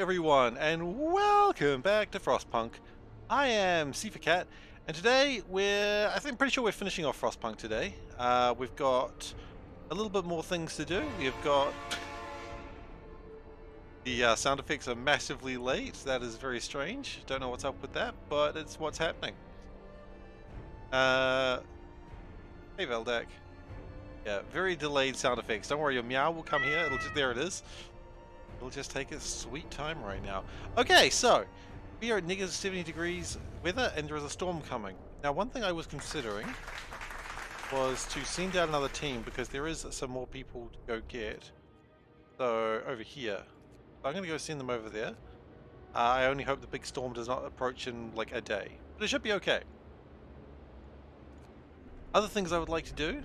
everyone, and welcome back to Frostpunk. I am SeiferKatt, and today I think pretty sure we're finishing off Frostpunk today. We've got a little bit more things to do. We've got the sound effects are massively late. That is very strange. Don't know what's up with that, but it's what's happening. Hey Veldak. Yeah, very delayed sound effects. Don't worry, your meow will come here. There it is. It'll just take its sweet time right now. Okay, so we are at -70 degrees weather and there is a storm coming. Now, one thing I was considering was to send out another team because there is some more people to go get. So, over here. So I'm going to go send them over there. I only hope the big storm does not approach in like a day. But it should be okay. Other things I would like to do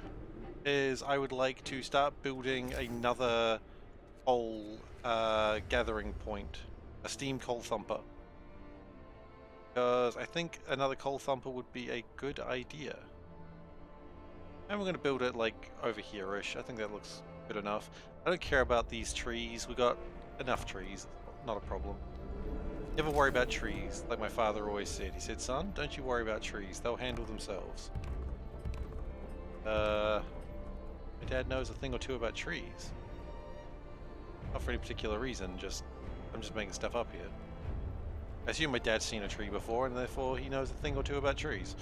is I would like to start building another coal gathering point, a steam coal thumper, because I think another coal thumper would be a good idea. And we're going to build it like over here-ish. I think that looks good enough. I don't care about these trees. We got enough trees, not a problem. Never worry about trees, like my father always said. He said, son, don't you worry about trees, they'll handle themselves. My dad knows a thing or two about trees. Not for any particular reason, I'm just making stuff up here. I assume my dad's seen a tree before, and therefore he knows a thing or two about trees.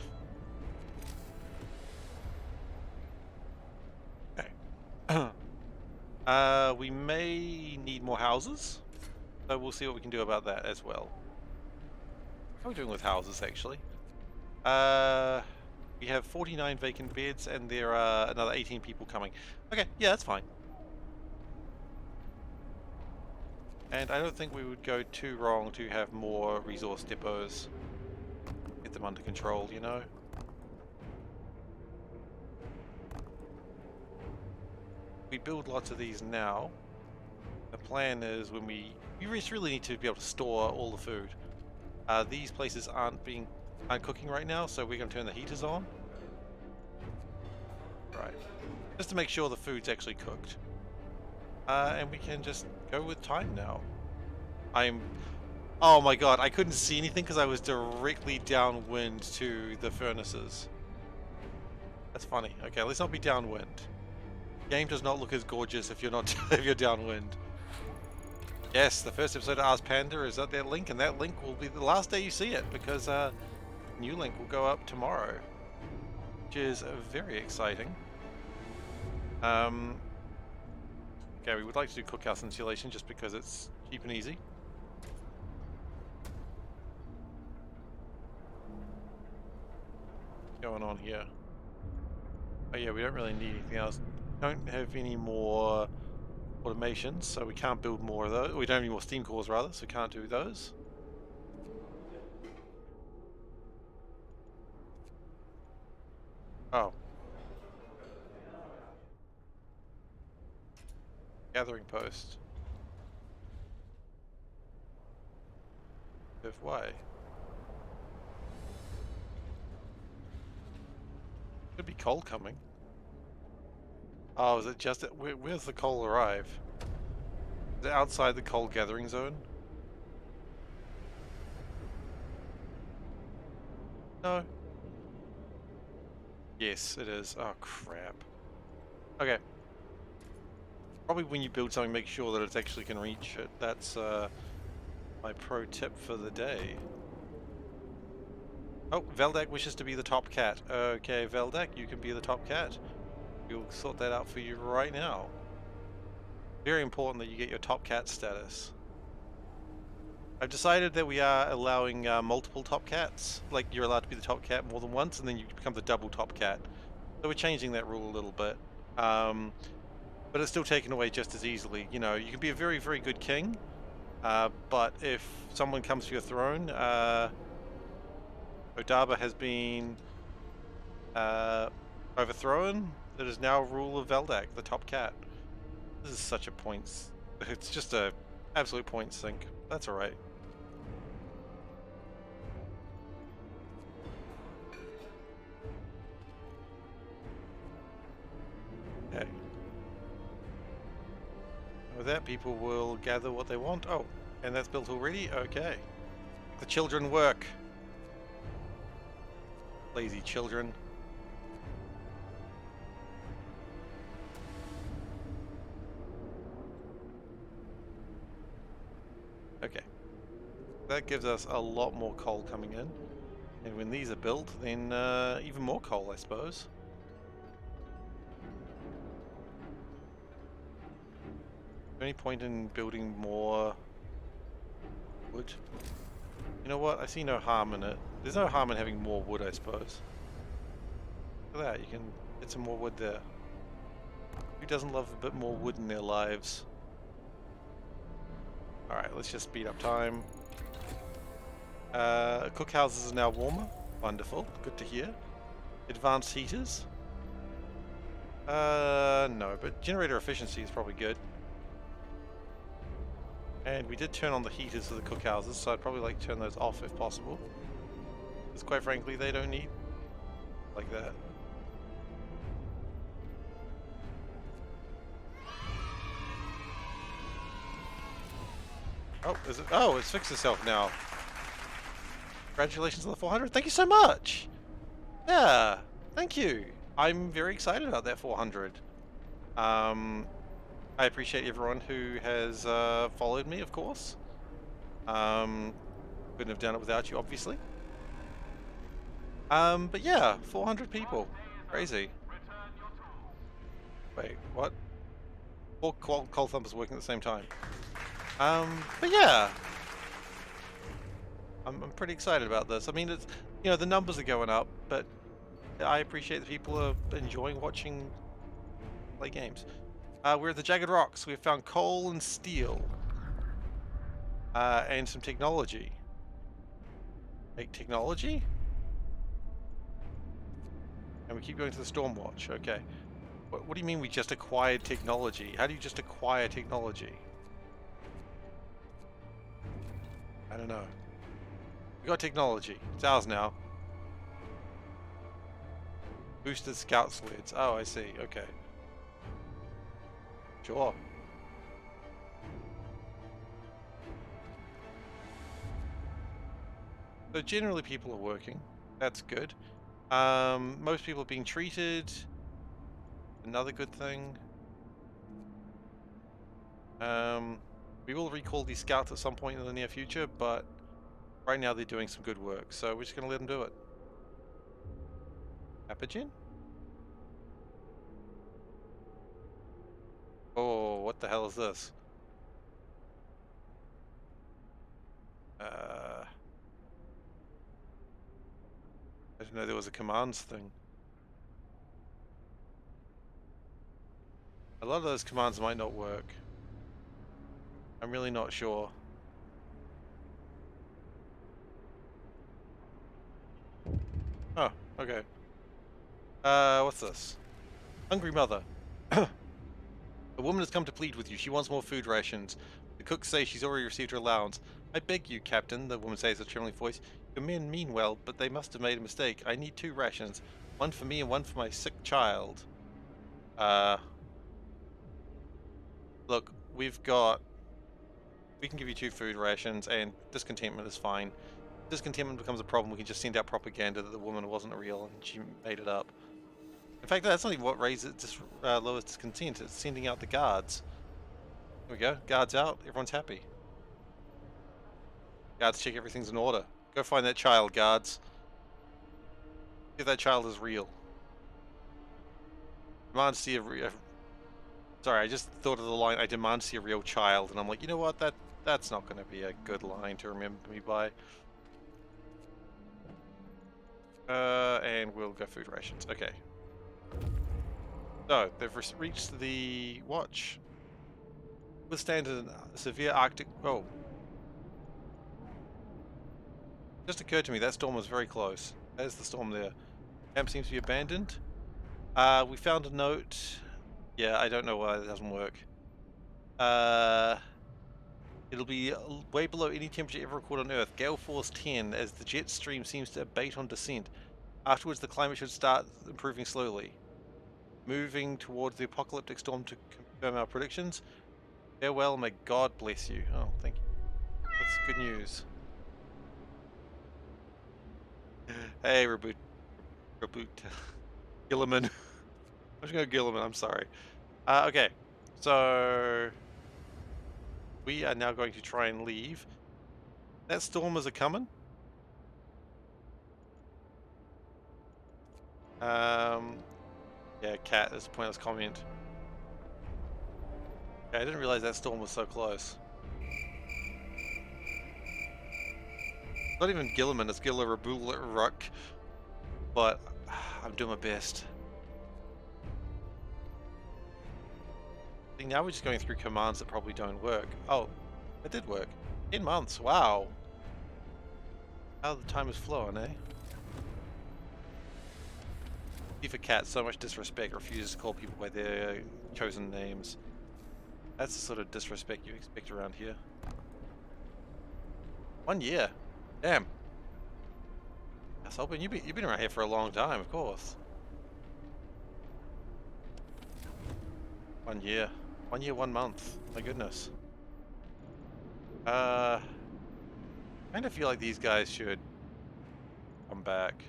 Okay. We may need more houses, so we'll see what we can do about that as well. How are we doing with houses, actually? We have 49 vacant beds, and there are another 18 people coming. Okay, yeah, that's fine. And I don't think we would go too wrong to have more resource depots. Get them under control, you know? We build lots of these now. The plan is when we just really need to be able to store all the food. These places aren't cooking right now, so we're going to turn the heaters on. Right. Just to make sure the food's actually cooked. And we can just go with time now. Oh my god, I couldn't see anything because I was directly downwind to the furnaces. That's funny. Okay, let's not be downwind. The game does not look as gorgeous if you're not if you're downwind. Yes, the first episode of Ars Panda is at that link, and that link will be the last day you see it because new link will go up tomorrow, which is very exciting. Okay, we would like to do cookhouse insulation just because it's cheap and easy. What's going on here? Oh yeah, we don't really need anything else. Don't have any more automations, so we can't build more of those. We don't have any more steam cores rather, so we can't do those. Oh. Gathering post. Why? Could be coal coming. Oh, is it just... Where's the coal arrive? Is it outside the coal gathering zone? No. Yes, it is. Oh, crap. Okay. Probably when you build something, make sure that it's actually can reach it. That's my pro tip for the day. Oh, Veldak wishes to be the top cat. Okay, Veldak, you can be the top cat. We'll sort that out for you right now. Very important that you get your top cat status. I've decided that we are allowing multiple top cats. Like, you're allowed to be the top cat more than once, and then you become the double top cat. So we're changing that rule a little bit. But it's still taken away just as easily. You know, you can be a very, very good king, but if someone comes to your throne, Odaba has been overthrown. It is now rule of Veldak, the top cat. This is such a points... It's just a absolute point sink. That's alright. Okay. With that, people will gather what they want. Oh, And that's built already? Okay. The children work. Lazy children. Okay. That gives us a lot more coal coming in. And when these are built, then even more coal, I suppose. Any point in building more wood? You know what? I see no harm in it. There's no harm in having more wood, I suppose. Look at that, you can get some more wood there. Who doesn't love a bit more wood in their lives? Alright, let's just speed up time. Cookhouses are now warmer. Wonderful, good to hear. Advanced heaters? No, but generator efficiency is probably good. And we did turn on the heaters for the cookhouses, so I'd probably like to turn those off if possible. Because quite frankly, they don't need like that. Oh, is it? Oh, it's fixed itself now. Congratulations on the 400. Thank you so much. Yeah, thank you. I'm very excited about that 400. I appreciate everyone who has followed me, of course. Couldn't have done it without you, obviously. But yeah, 400 people. Crazy. Wait, what? All cold thumpers working at the same time. But yeah. I'm pretty excited about this. I mean, it's, you know, the numbers are going up, but I appreciate that people are enjoying watching play games. We're at the Jagged Rocks. We've found coal and steel. And some technology. Make technology? And we keep going to the Stormwatch. Okay. What do you mean we just acquired technology? How do you just acquire technology? I don't know. We got technology. It's ours now. Boosted scout sleds. Oh, I see. Okay. Sure. So generally people are working. That's good. Most people are being treated. Another good thing. We will recall these scouts at some point in the near future, but right now they're doing some good work, so we're just going to let them do it. Apigen? Oh, what the hell is this? I didn't know there was a commands thing. A lot of those commands might not work. I'm really not sure. Oh, okay. What's this? Hungry mother. A woman has come to plead with you. She wants more food rations. The cooks say she's already received her allowance. I beg you, Captain, the woman says with a trembling voice. Your men mean well, but they must have made a mistake. I need 2 rations. One for me and one for my sick child. Look, we can give you 2 food rations, and discontentment is fine. If discontentment becomes a problem, we can just send out propaganda that the woman wasn't real and she made it up. In fact, that's not even what lowers discontent. It's sending out the guards. There we go. Guards out. Everyone's happy. Guards check everything's in order. Go find that child, guards. See if that child is real. Demand to see a Sorry, I just thought of the line, I demand to see a real child, and I'm like, you know what, that's not going to be a good line to remember me by. And we'll go food rations. Okay. So, they've reached the watch. Withstand a severe Arctic... Oh. Just occurred to me, that storm was very close. There's the storm there. Camp seems to be abandoned. We found a note... Yeah, I don't know why it doesn't work. It'll be way below any temperature ever recorded on Earth. Gale force 10 as the jet stream seems to abate on descent. Afterwards, the climate should start improving slowly. Moving towards the apocalyptic storm to confirm our predictions. Farewell, may God bless you. Oh, thank you. That's good news. Hey, Reboot. Gilliman. I'm just gonna go Gilliman, I'm sorry. Okay, so we are now going to try and leave. That stormers are coming. Yeah, cat, that's a pointless comment. Okay, I didn't realize that storm was so close. Not even Gilliman, it's Ruck, but I'm doing my best. See, now we're just going through commands that probably don't work. Oh, it did work. 10 months, wow. How the time has flown, eh? SeiferKatt, so much disrespect, refuses to call people by their chosen names. That's the sort of disrespect you expect around here. 1 year. Damn. I was hoping you've been around here for a long time, of course. 1 year. 1 year, 1 month. My goodness. I kind of feel like these guys should come back.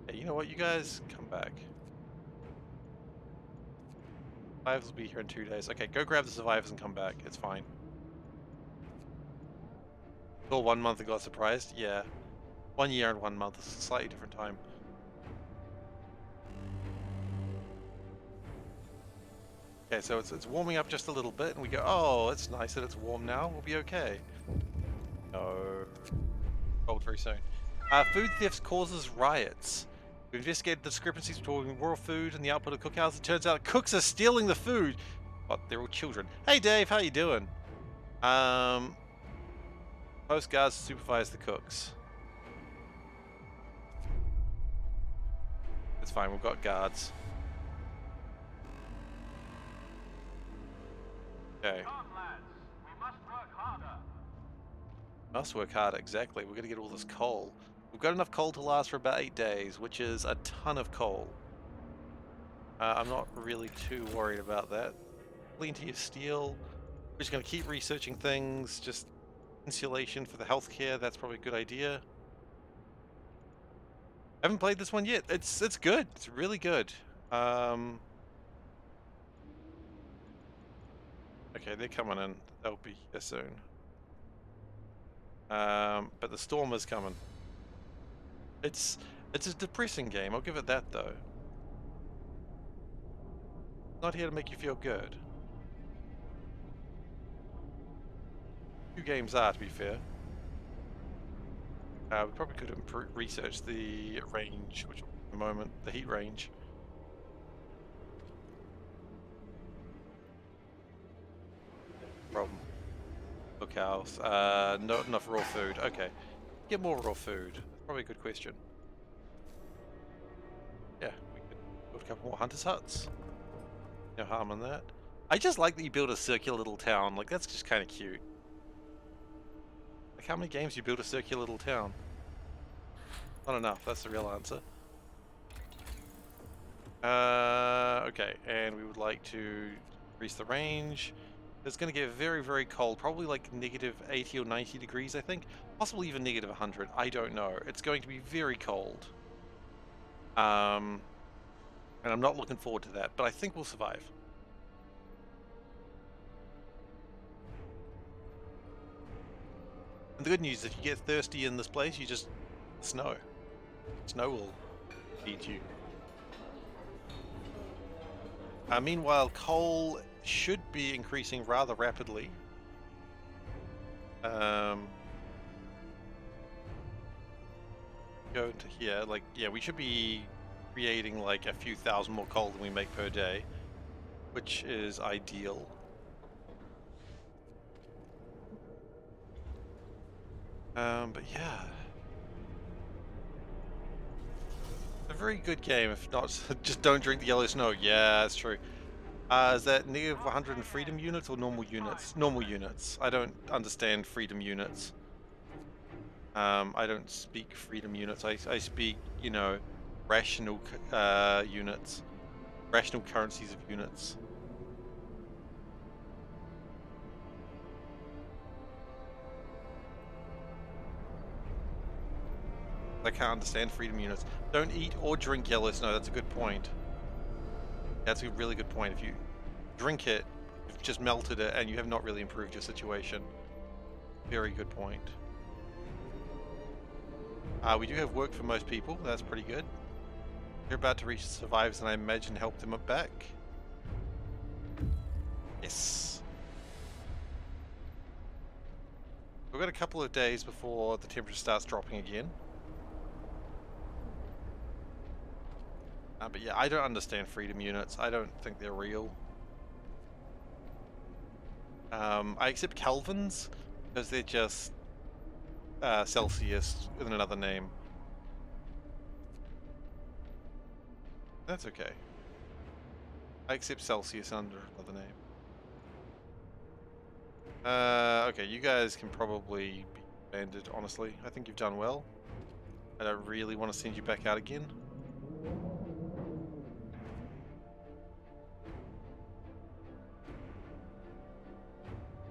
Hey, you know what? You guys come back. Survivors will be here in 2 days. Okay, go grab the survivors and come back. It's fine. All 1 month and got surprised? Yeah. 1 year and 1 month. It's a slightly different time. Okay, so it's warming up just a little bit, and we go, oh, it's nice that it's warm now. We'll be okay. No. Cold very soon. Food theft causes riots. We investigated the discrepancies between raw food and the output of cookhouses. It turns out cooks are stealing the food. But they're all children. Hey, Dave, how you doing? Post guards supervise the cooks. It's fine, we've got guards. Okay. Come, lads. We must work harder. Must work harder, exactly. We're gonna get all this coal. We've got enough coal to last for about 8 days, which is a ton of coal. I'm not really too worried about that. Plenty of steel. We're just gonna keep researching things, just insulation for the healthcare, that's probably a good idea. I haven't played this one yet. It's good. It's really good. Okay, they're coming in. They'll be here soon. But the storm is coming. It's a depressing game, I'll give it that though. Not here to make you feel good. Few games are, to be fair. We probably could research the range, which at the moment, the heat range. Problem. Cookhouse. Not enough raw food. Okay. Get more raw food. That's probably a good question. Yeah, we could build a couple more hunters' huts. No harm in that. I just like that you build a circular little town. Like, that's just kind of cute. Like, how many games do you build a circular little town? Not enough, that's the real answer. Okay, and we would like to increase the range. It's going to get very, very cold, probably like negative 80 or 90 degrees, I think. Possibly even negative 100, I don't know. It's going to be very cold. And I'm not looking forward to that, but I think we'll survive. And the good news is if you get thirsty in this place, you just snow. Snow will feed you. Meanwhile, coal should be increasing rather rapidly. Go into here, like, yeah, we should be creating like a few thousand more coal than we make per day, which is ideal. But yeah. A very good game, if not, just don't drink the yellow snow. Yeah, that's true. Is that negative 100 in freedom units or normal units? Normal units. I don't understand freedom units. I don't speak freedom units. I speak, you know, rational units. Rational currencies of units. I can't understand freedom units. Don't eat or drink yellow snow. That's a good point. That's a really good point. If you drink it, you've just melted it, and you have not really improved your situation. Very good point. We do have work for most people. That's pretty good. You're about to reach survivors, and I imagine help them back. Yes. We've got a couple of days before the temperature starts dropping again. But yeah, I don't understand freedom units. I don't think they're real. I accept Kelvins because they're just Celsius with another name. That's okay. I accept Celsius under another name. Okay, you guys can probably be banded, honestly. I think you've done well. I don't really want to send you back out again.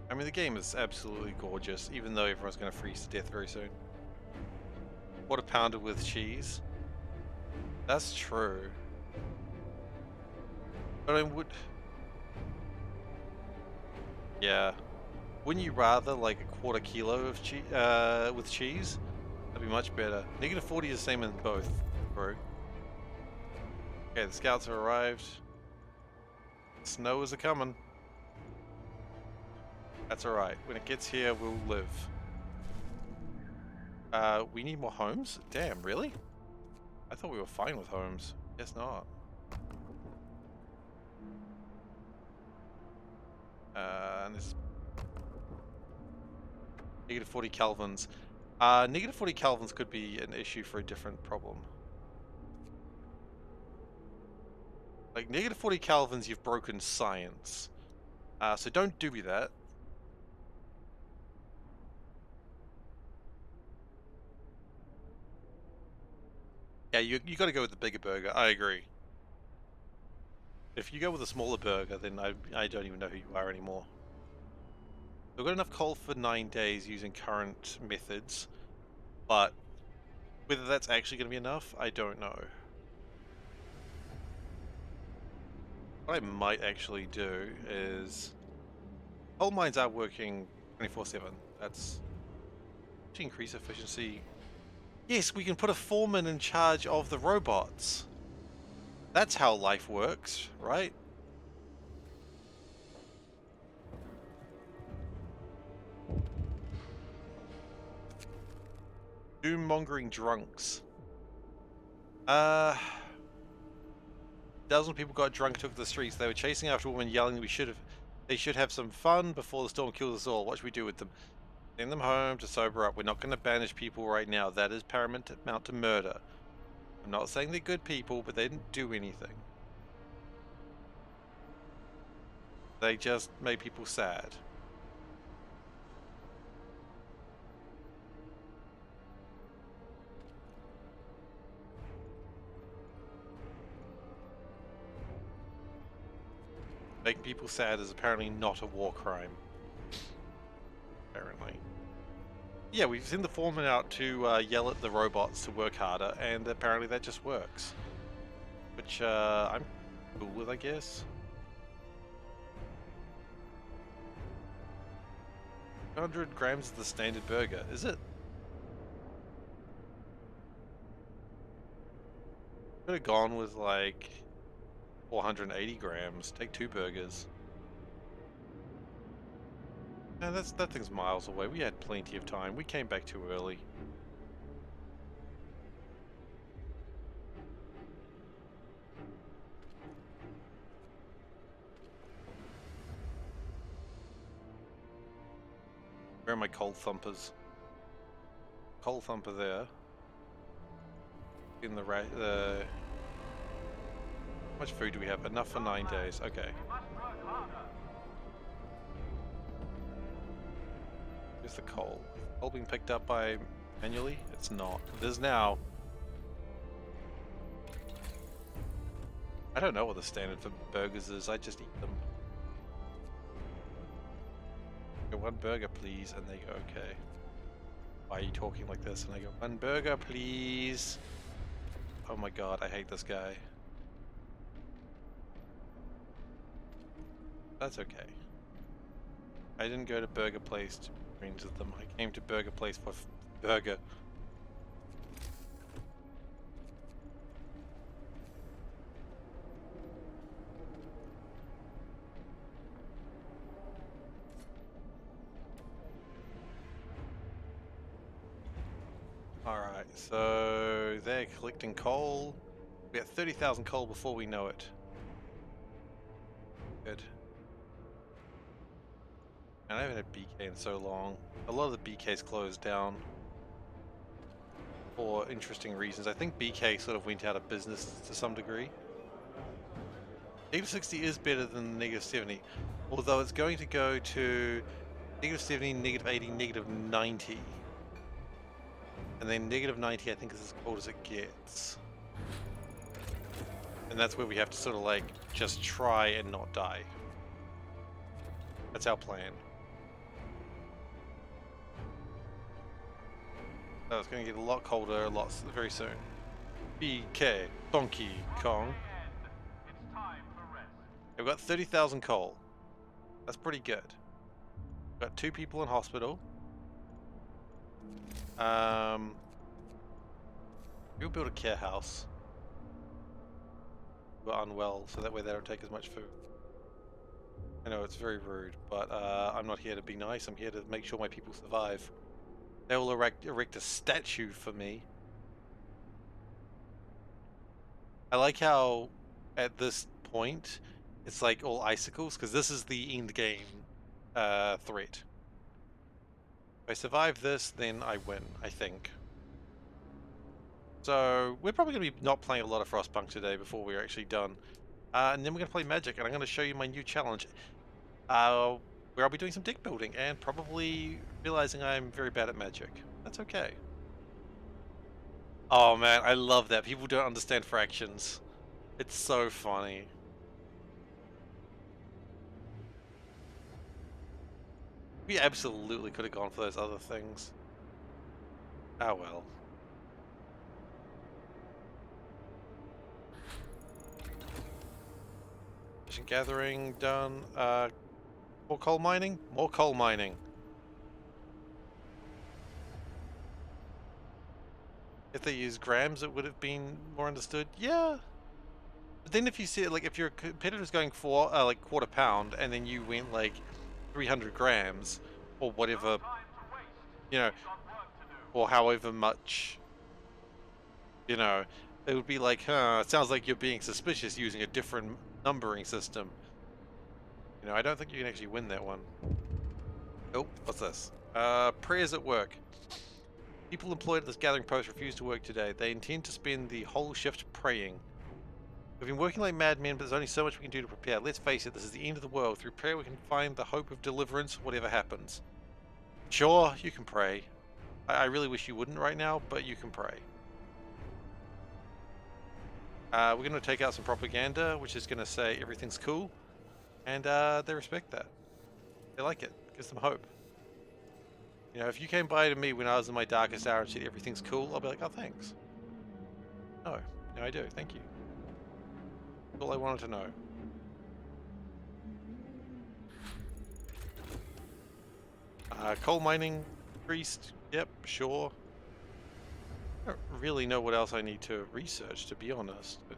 I mean, the game is absolutely gorgeous, even though everyone's going to freeze to death very soon. Quarter pounder with cheese. That's true. But I would... Yeah. Wouldn't you rather like a quarter kilo of cheese with cheese? That'd be much better. Negative 40 is the same in both, bro. Okay, the scouts have arrived. Snow is a-coming. That's alright. When it gets here, we'll live. We need more homes? Damn, really? I thought we were fine with homes. Guess not. And this... Negative 40 kelvins. Negative 40 kelvins could be an issue for a different problem. Like, negative 40 kelvins, you've broken science. So don't do that. Yeah, you got to go with the bigger burger. I agree. If you go with a smaller burger, then I don't even know who you are anymore. We've got enough coal for 9 days using current methods, but whether that's actually going to be enough, I don't know. What I might actually do is... Coal mines are working 24/7. That's... to increase efficiency. Yes, we can put a foreman in charge of the robots. That's how life works, right? Doom-mongering drunks. Dozen people got drunk, took to the streets. They were chasing after a woman, yelling they should have some fun before the storm kills us all. What should we do with them? Send them home to sober up. We're not going to banish people right now. That is paramount to murder. I'm not saying they're good people, but they didn't do anything. They just made people sad. Making people sad is apparently not a war crime. Apparently. Yeah, we've sent the foreman out to yell at the robots to work harder, and apparently that just works. Which I'm cool with, I guess. 100 grams is the standard burger, is it? Could have gone with like 480 grams. Take 2 burgers. No, that thing's miles away. We had plenty of time. We came back too early. Where are my coal thumpers? Coal thumper there. In the right. How much food do we have? Enough for 9 days. Okay. We must work harder. Where's the coal? Coal being picked up by manually? It's not. It is now. I don't know what the standard for burgers is. I just eat them. Okay, 1 burger, please, and they go okay. why are you talking like this? And I go, 1 burger, please. Oh my god, I hate this guy. That's okay. I didn't go to Burger Place to be friends with them. I came to Burger Place for burger. Alright, so they're collecting coal. We got 30,000 coal before we know it. Good. And I haven't had BK in so long. A lot of the BK's closed down for interesting reasons. I think BK sort of went out of business to some degree. -60 is better than -70, although it's going to go to -70, -80, -90. And then -90 I think is as cold as it gets. And that's where we have to sort of like just try and not die. That's our plan. So it's going to get a lot colder a lot very soon. BK, Donkey Kong. It's time for rest. We've got 30,000 coal. That's pretty good. We've got 2 people in hospital. We'll build a care house. We're unwell, so that way they don't take as much food. I know it's very rude, but I'm not here to be nice. I'm here to make sure my people survive. They will erect a statue for me. I like how at this point it's like all icicles, because this is the end game threat. If I survive this, then I win, I think. So we're probably going to be not playing a lot of Frostpunk today before we're actually done. And then we're going to play Magic, and I'm going to show you my new challenge. Where I'll be doing some deck building, and probably realizing I'm very bad at Magic. That's okay. Oh man, I love that. People don't understand fractions. It's so funny. We absolutely could have gone for those other things. Oh well. Mission gathering done. More coal mining? More coal mining. If they use grams, it would have been more understood. Yeah. But then if you see it, like if your competitor's going for like quarter pound, and then you went like 300 grams or whatever, you know, or however much, you know, it would be like, huh, it sounds like you're being suspicious using a different numbering system. You know, I don't think you can actually win that one. Oh, what's this? Prayers at work. People employed at this gathering post refuse to work today. They intend to spend the whole shift praying. We've been working like madmen, but there's only so much we can do to prepare. Let's face it, this is the end of the world. Through prayer we can find the hope of deliverance, whatever happens. Sure, you can pray. I really wish you wouldn't right now, but you can pray. We're going to take out some propaganda, which is going to say everything's cool. And they respect that. They like it. It gives them hope. You know, if you came by to me when I was in my darkest hour and said everything's cool, I'll be like, oh, thanks. No, I do. Thank you. That's all I wanted to know. Coal mining, priest. Yep, sure. I don't really know what else I need to research, to be honest. But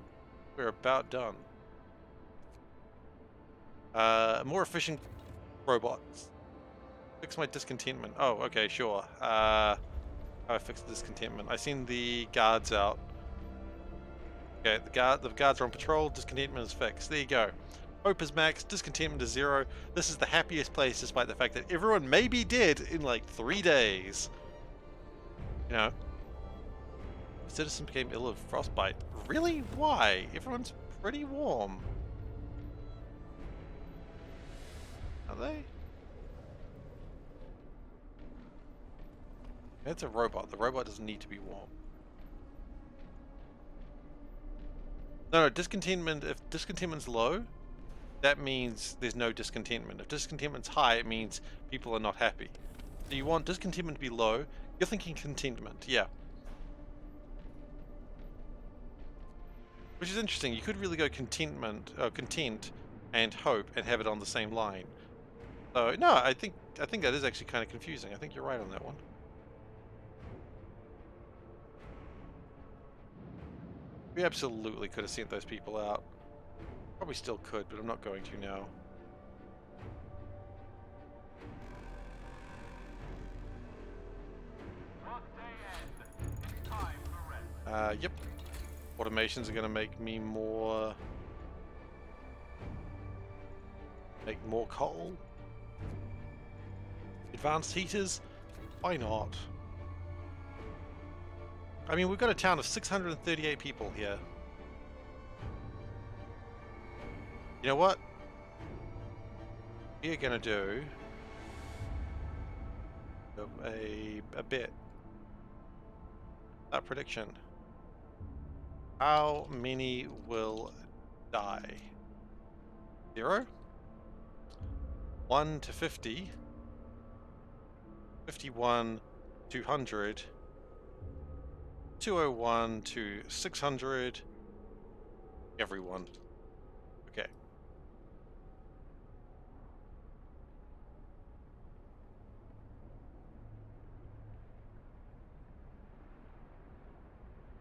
we're about done. More efficient robots. Fix my discontentment. Oh, okay, sure. How I fix discontentment. I seen the guards out. Okay, the guards are on patrol. Discontentment is fixed. There you go. Hope is max. Discontentment is 0. This is the happiest place, despite the fact that everyone may be dead in like 3 days. You know. A citizen became ill of frostbite. Really? Why? Everyone's pretty warm. Are they? It's a robot. The robot doesn't need to be warm. No, discontentment, if discontentment's low, that means there's no discontentment. If discontentment's high, it means people are not happy. So you want discontentment to be low. You're thinking contentment, yeah. Which is interesting. You could really go content, and hope, and have it on the same line. So no, I think that is actually kind of confusing. I think you're right on that one. We absolutely could have sent those people out. Probably still could, but I'm not going to now. Workday end. It's time for rest. Yep. Automations are going to make me more... Make more coal. Advanced heaters? Why not? I mean, we've got a town of 638 people here. You know what? We are going to do a bit. A prediction. How many will die? 0? 1 to 50. 51, 200. 201 to 600. Everyone. Okay.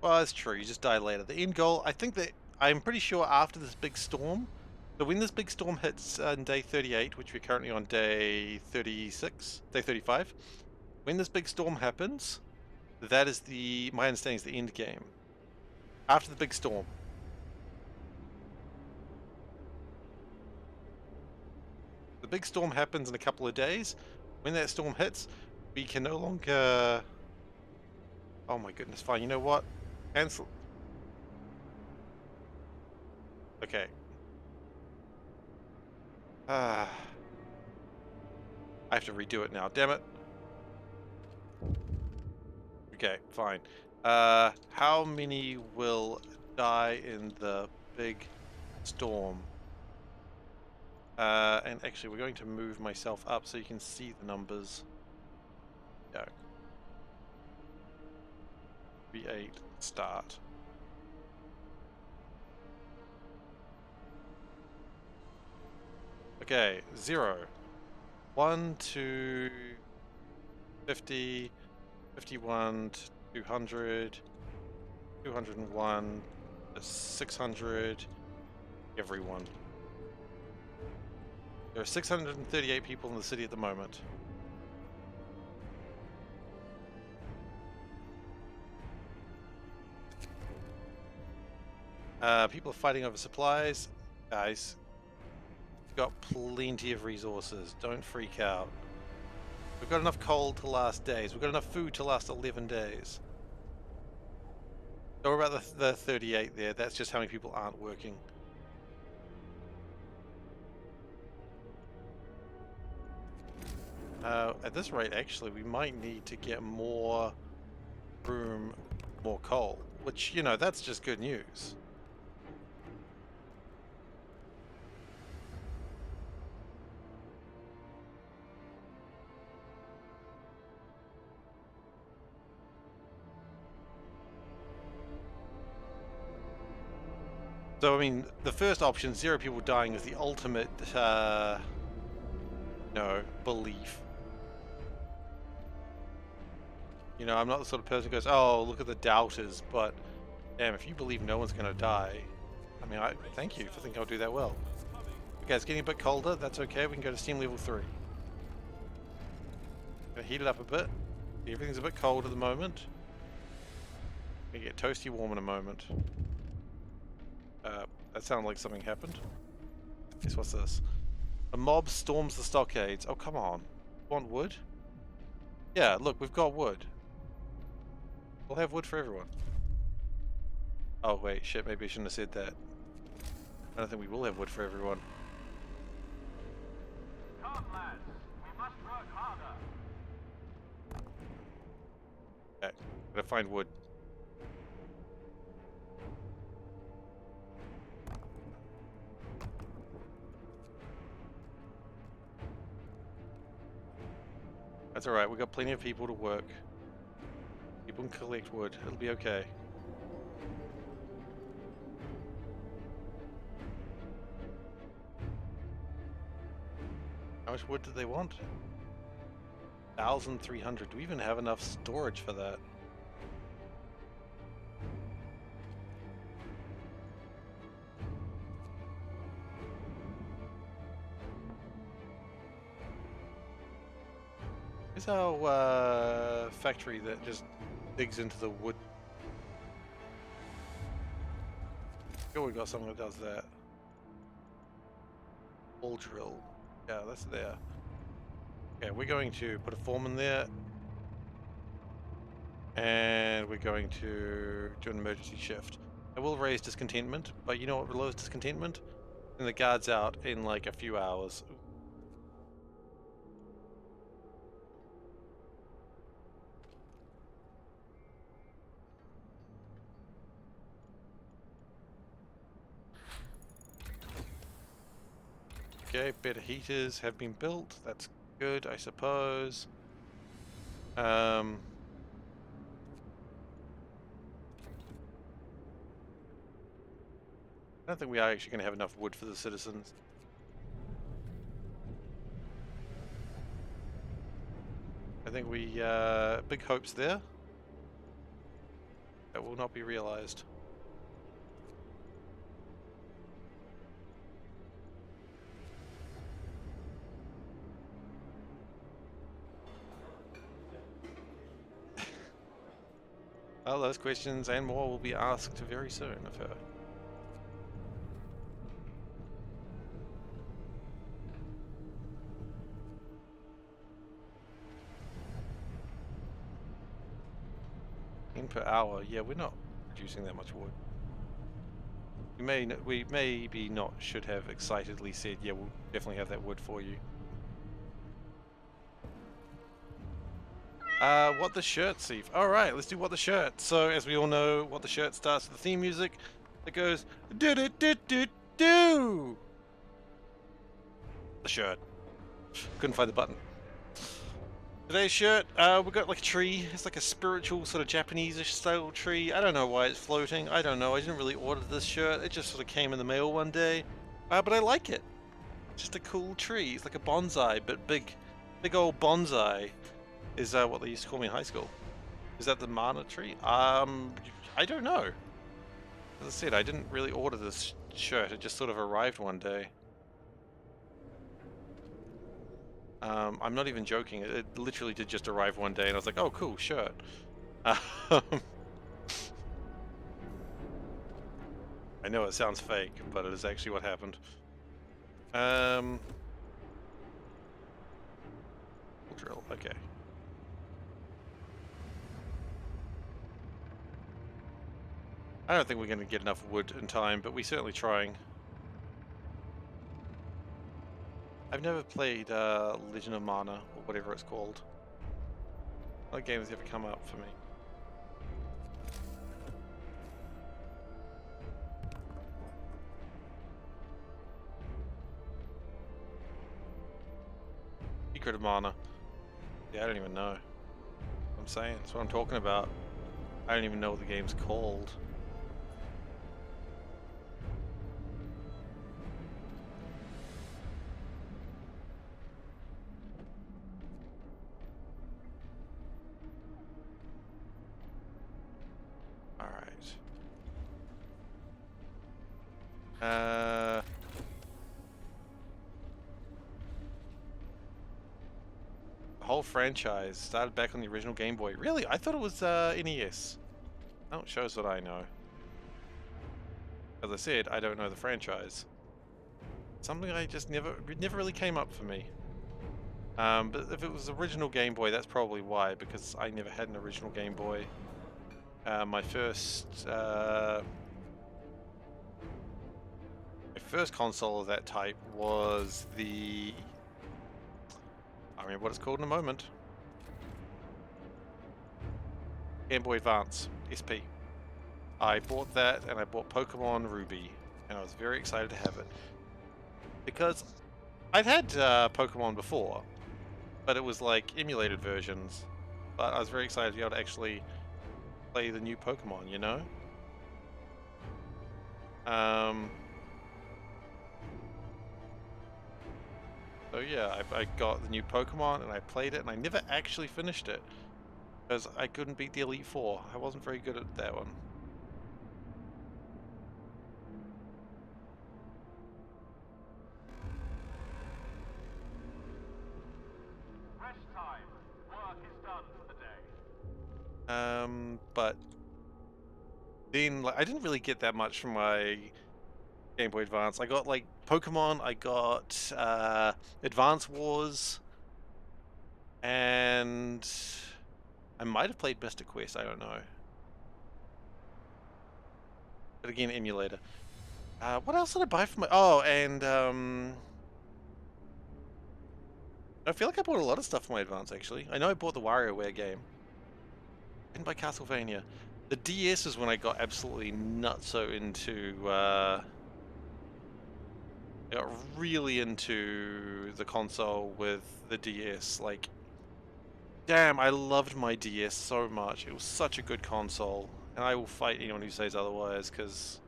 Well, that's true. You just die later. The end goal, I think that I'm pretty sure after this big storm. So when this big storm hits on day 38, which we're currently on day 36, day 35, when this big storm happens, that is my understanding is the end game. After the big storm. The big storm happens in a couple of days. When that storm hits, we can no longer... Oh my goodness, fine. You know what? Cancel. Okay. I have to redo it now. Damn it. Okay, fine. How many will die in the big storm? And actually, we're going to move myself up so you can see the numbers. Go. V8, start. Okay, 0. 1 to 50, 51 to 200, 201 to 600, everyone. There are 638 people in the city at the moment. People are fighting over supplies. Guys, we've got plenty of resources. Don't freak out. We've got enough coal to last days. We've got enough food to last 11 days. Don't worry about the 38 there. That's just how many people aren't working. At this rate, actually, we might need to get more room, more coal. Which, you know, that's just good news. So, I mean, the first option, 0 people dying, is the ultimate, belief. You know, I'm not the sort of person who goes, oh, look at the doubters, but damn, if you believe no one's going to die, I mean, thank you for thinking I'll do that well. Okay, it's getting a bit colder. That's okay. We can go to steam level 3. Gonna heat it up a bit. Everything's a bit cold at the moment. Gonna get toasty warm in a moment. That sounded like something happened. Guess what's this? A mob storms the stockades. Oh, come on. Want wood? Yeah, look, we've got wood. We'll have wood for everyone. Oh, wait, shit, maybe I shouldn't have said that. I don't think we will have wood for everyone. Come, lads. We must work harder. Okay, gotta find wood. That's alright, we've got plenty of people to work. People can collect wood, it'll be okay. How much wood do they want? 1,300. Do we even have enough storage for that? Here's our factory that just digs into the wood. Oh, we got someone that does that. Ball drill. Yeah, that's there. Okay, we're going to put a foreman there. And we're going to do an emergency shift. I will raise discontentment, but you know what lowers discontentment? And the guard's out in like a few hours. Okay, better heaters have been built. That's good, I suppose. I don't think we are actually going to have enough wood for the citizens. I think we, big hopes there. That will not be realized. Well, those questions and more will be asked very soon of her. Per hour, yeah, we're not producing that much wood. We maybe not should have excitedly said, yeah, we'll definitely have that wood for you. What the shirt, Steve? Alright, let's do what the shirt. So, as we all know, what the shirt starts with the theme music that goes do do do do do. The shirt. Couldn't find the button. Today's shirt, we've got like a tree. It's like a spiritual sort of Japanese-ish style tree. I don't know why it's floating. I don't know. I didn't really order this shirt. It just sort of came in the mail one day. But I like it. It's just a cool tree. It's like a bonsai, but big. Big old bonsai is what they used to call me in high school. Is that the mana tree? I don't know. As I said, I didn't really order this shirt. It just sort of arrived one day. I'm not even joking. It literally did just arrive one day, and I was like, "Oh, cool shirt." I know it sounds fake, but it is actually what happened. Drill. Okay. I don't think we're going to get enough wood in time, but we're certainly trying. I've never played Legend of Mana, or whatever it's called. No game has ever come up for me. Secret of Mana. Yeah, I don't even know. I'm saying, that's what I'm talking about. I don't even know what the game's called. The whole franchise started back on the original Game Boy. Really? I thought it was NES. Oh, it shows what I know. As I said, I don't know the franchise. Something I just never really came up for me. But if it was original Game Boy, that's probably why, because I never had an original Game Boy. My first console of that type was the... I remember what it's called in a moment. Game Boy Advance, SP. I bought that, and I bought Pokemon Ruby, and I was very excited to have it. Because I'd had Pokemon before, but it was like emulated versions. But I was very excited to be able to actually play the new Pokemon, you know? So yeah, I got the new Pokemon and I played it and I never actually finished it because I couldn't beat the Elite Four. I wasn't very good at that one. Rest time. Work is done for the day. But then like, I didn't really get that much from my Game Boy Advance. I got like Pokemon, I got Advance Wars, and I might have played Mystic Quest, I don't know. But again, emulator. What else did I buy for my... Oh, and I feel like I bought a lot of stuff for my Advance, actually. I know I bought the WarioWare game. I didn't buy Castlevania. The DS is when I got absolutely nutso into... I got really into the console with the DS. Like, damn, I loved my DS so much. It was such a good console. And I will fight anyone who says otherwise, because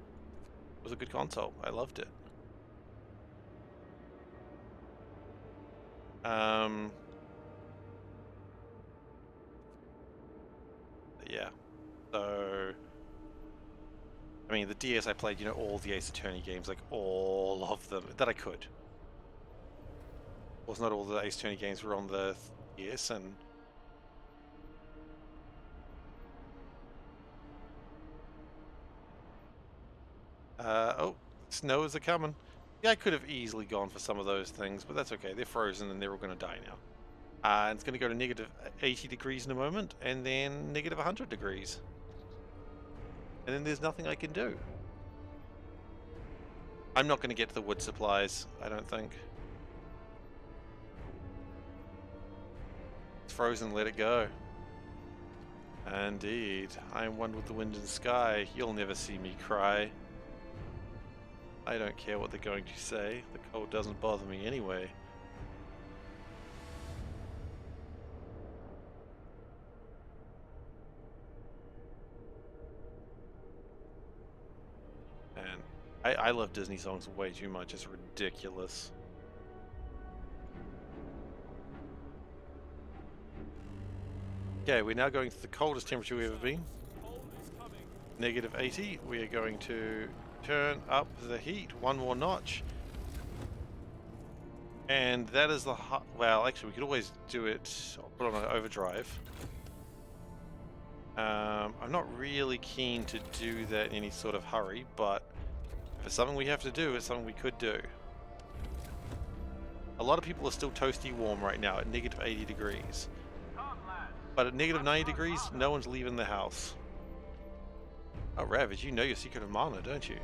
it was a good console. I loved it. Yeah. So, I mean, the DS I played, you know, all the Ace Attorney games, like all of them that I could. Of course, not all the Ace Attorney games were on the DS, and oh, snows are coming. Yeah, I could have easily gone for some of those things, but that's okay. They're frozen and they're all going to die now. And it's going to go to negative 80 degrees in a moment, and then negative 100 degrees. And then there's nothing I can do. I'm not going to get to the wood supplies, I don't think. It's frozen, let it go. Indeed. I am one with the wind and sky. You'll never see me cry. I don't care what they're going to say. The cold doesn't bother me anyway. And I love Disney songs way too much. It's ridiculous. Okay, we're now going to the coldest temperature we've ever been. Negative 80. We are going to turn up the heat one more notch. And that is the well, actually, we could always do it. I'll put on an overdrive. I'm not really keen to do that in any sort of hurry, but if it's something we have to do, it's something we could do. A lot of people are still toasty warm right now at negative 80 degrees. But at negative 90 degrees, no one's leaving the house. Oh, Ravage, you know your secret of mana, don't you?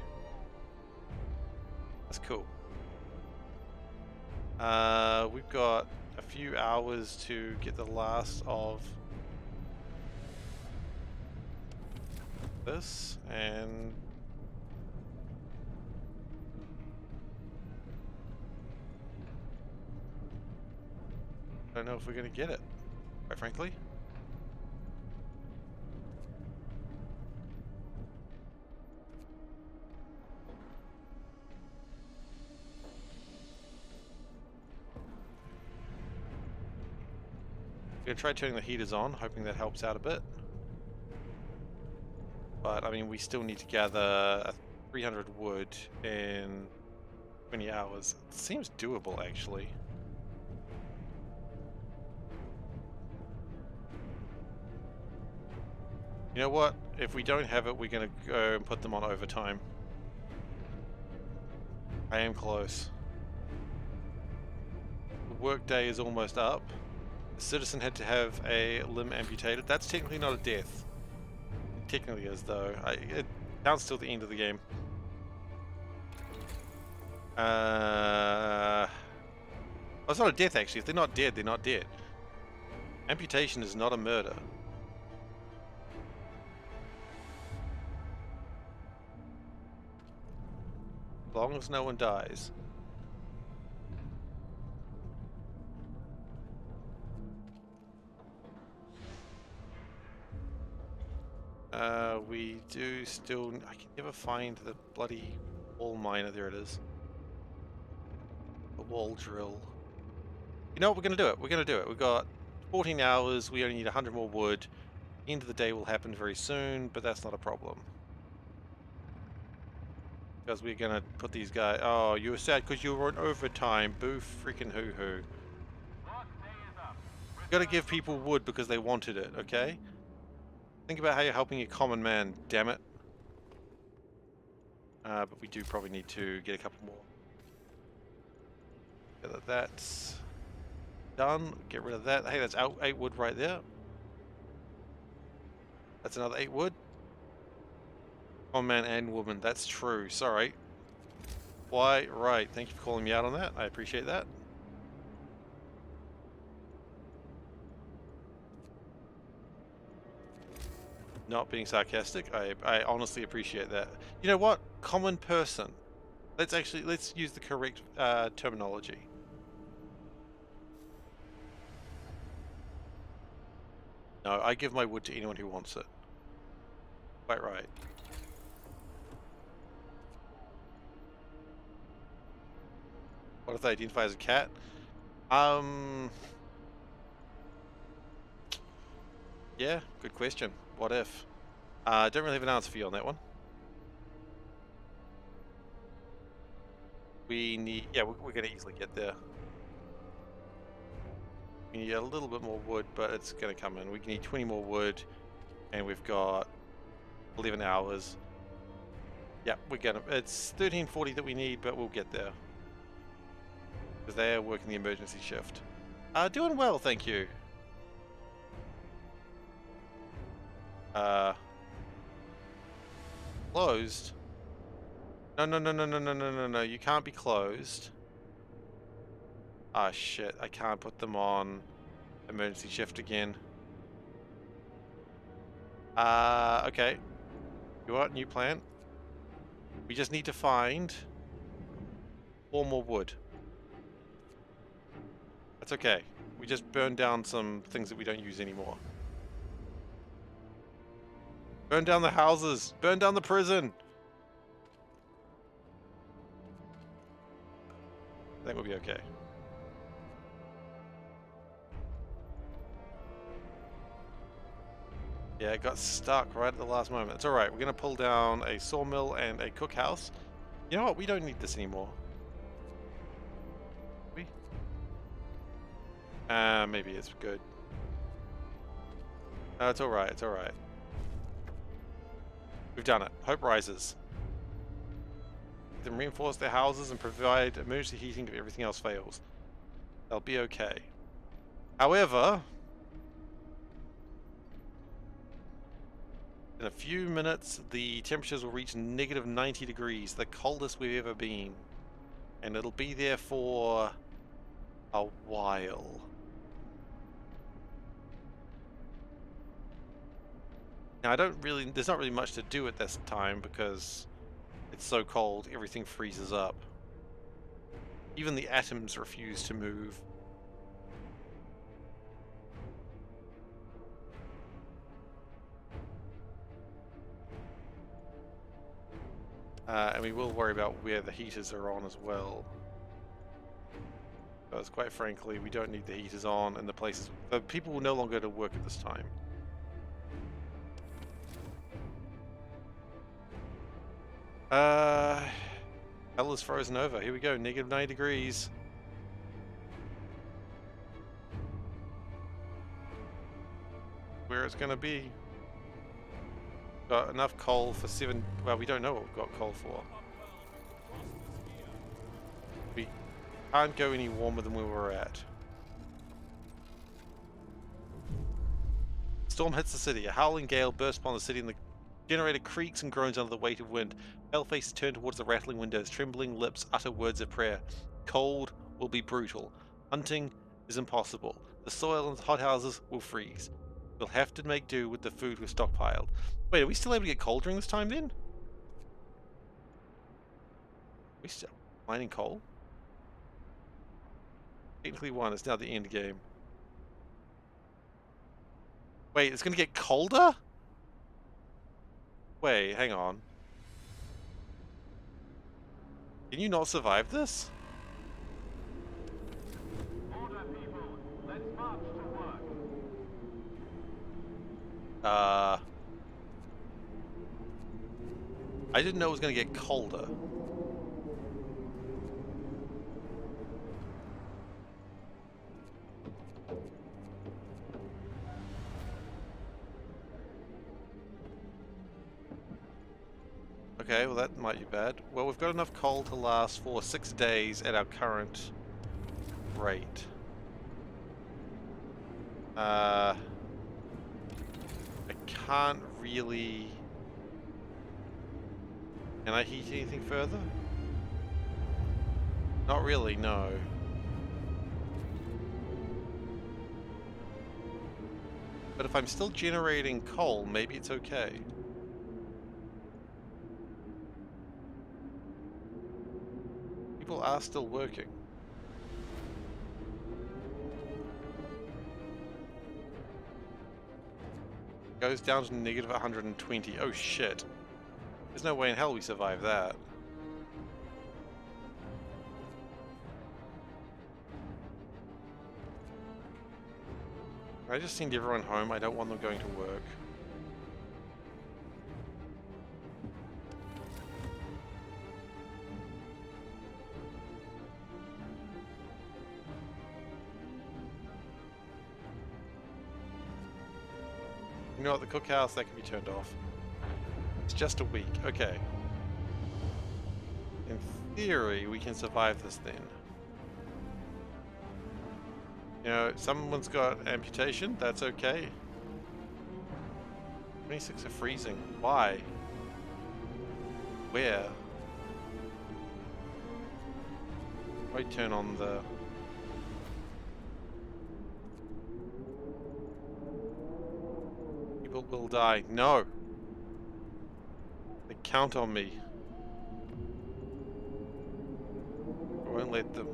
That's cool. We've got a few hours to get the last of this, and I don't know if we're going to get it, quite frankly. I'm going to try turning the heaters on, hoping that helps out a bit. But, I mean, we still need to gather 300 wood in 20 hours. It seems doable, actually. You know what? If we don't have it, we're going to go and put them on overtime. I am close. The workday is almost up. The citizen had to have a limb amputated. That's technically not a death. It technically is, though. It counts till the end of the game. Oh, it's not a death, actually. If they're not dead, they're not dead. Amputation is not a murder. As long as no one dies. We do still... I can never find the bloody wall miner. There it is. The wall drill. You know what? We're going to do it. We're going to do it. We've got 14 hours. We only need 100 more wood. End of the day will happen very soon, but that's not a problem. Because we're going to put these guys... Oh, you were sad because you were on overtime. Boo freaking hoo-hoo. You got to give people wood because they wanted it, okay? Think about how you're helping a common man, damn it. But we do probably need to get a couple more. That's done. Get rid of that. Hey, that's 8 wood right there. That's another 8 wood. Common man and woman. That's true. Sorry. Why? Right. Thank you for calling me out on that. I appreciate that. Not being sarcastic. I honestly appreciate that. You know what? Common person. Let's use the correct terminology. No, I give my wood to anyone who wants it. Quite right. What if they identify as a cat? Yeah, good question. What if? I don't really have an answer for you on that one. We need... Yeah, we're going to easily get there. We need a little bit more wood, but it's going to come in. We need 20 more wood, and we've got 11 hours. Yeah, we're going to... It's 1340 that we need, but we'll get there. Because they are working the emergency shift. Doing well, thank you. Closed? No, you can't be closed. Ah, shit, I can't put them on emergency shift again. Okay. You want new plan? We just need to find 4 more wood. That's okay. We just burned down some things that we don't use anymore. Burn down the houses! Burn down the prison! I think we'll be okay. Yeah, it got stuck right at the last moment. It's alright, we're gonna pull down a sawmill and a cookhouse. You know what? We don't need this anymore. We? Maybe it's good. No, it's alright, it's alright. We've done it. Hope rises. Then reinforce their houses and provide emergency heating if everything else fails. They'll be okay. However, in a few minutes, the temperatures will reach negative 90 degrees, the coldest we've ever been. And it'll be there for a while. Now, there's not really much to do at this time because it's so cold, everything freezes up. Even the atoms refuse to move. And we will worry about where the heaters are on as well. Because quite frankly, we don't need the heaters on in the places... people will no longer go to work at this time. Hell is frozen over. Here we go, negative 90 degrees. Where it's gonna be. Got enough coal for 7... Well, we don't know what we've got coal for. We can't go any warmer than where we're at. Storm hits the city. A howling gale bursts upon the city and the generator creaks and groans under the weight of wind. Pale-faces turn towards the rattling windows. Trembling lips utter words of prayer. Cold will be brutal. Hunting is impossible. The soil and hothouses will freeze. We'll have to make do with the food we've stockpiled. Wait, are we still able to get coal during this time then? Are we still mining coal? Technically won, it's now the end game. Wait, it's gonna get colder? Wait, hang on. Can you not survive this? Order, people. Let's march to work. I didn't know it was gonna get colder. Okay, well that might be bad. Well, we've got enough coal to last for 6 days at our current rate. I can't really... Can I heat anything further? Not really, no. But if I'm still generating coal, maybe it's okay. People are still working. Goes down to negative 120. Oh shit. There's no way in hell we survive that. I just send everyone home. I don't want them going to work. You know what, the cookhouse, that can be turned off. It's just a week, okay. In theory, we can survive this then. You know, someone's got amputation, that's okay. 26 are freezing. Why? Where? I turn on the... People will die. No! They count on me. I won't let them.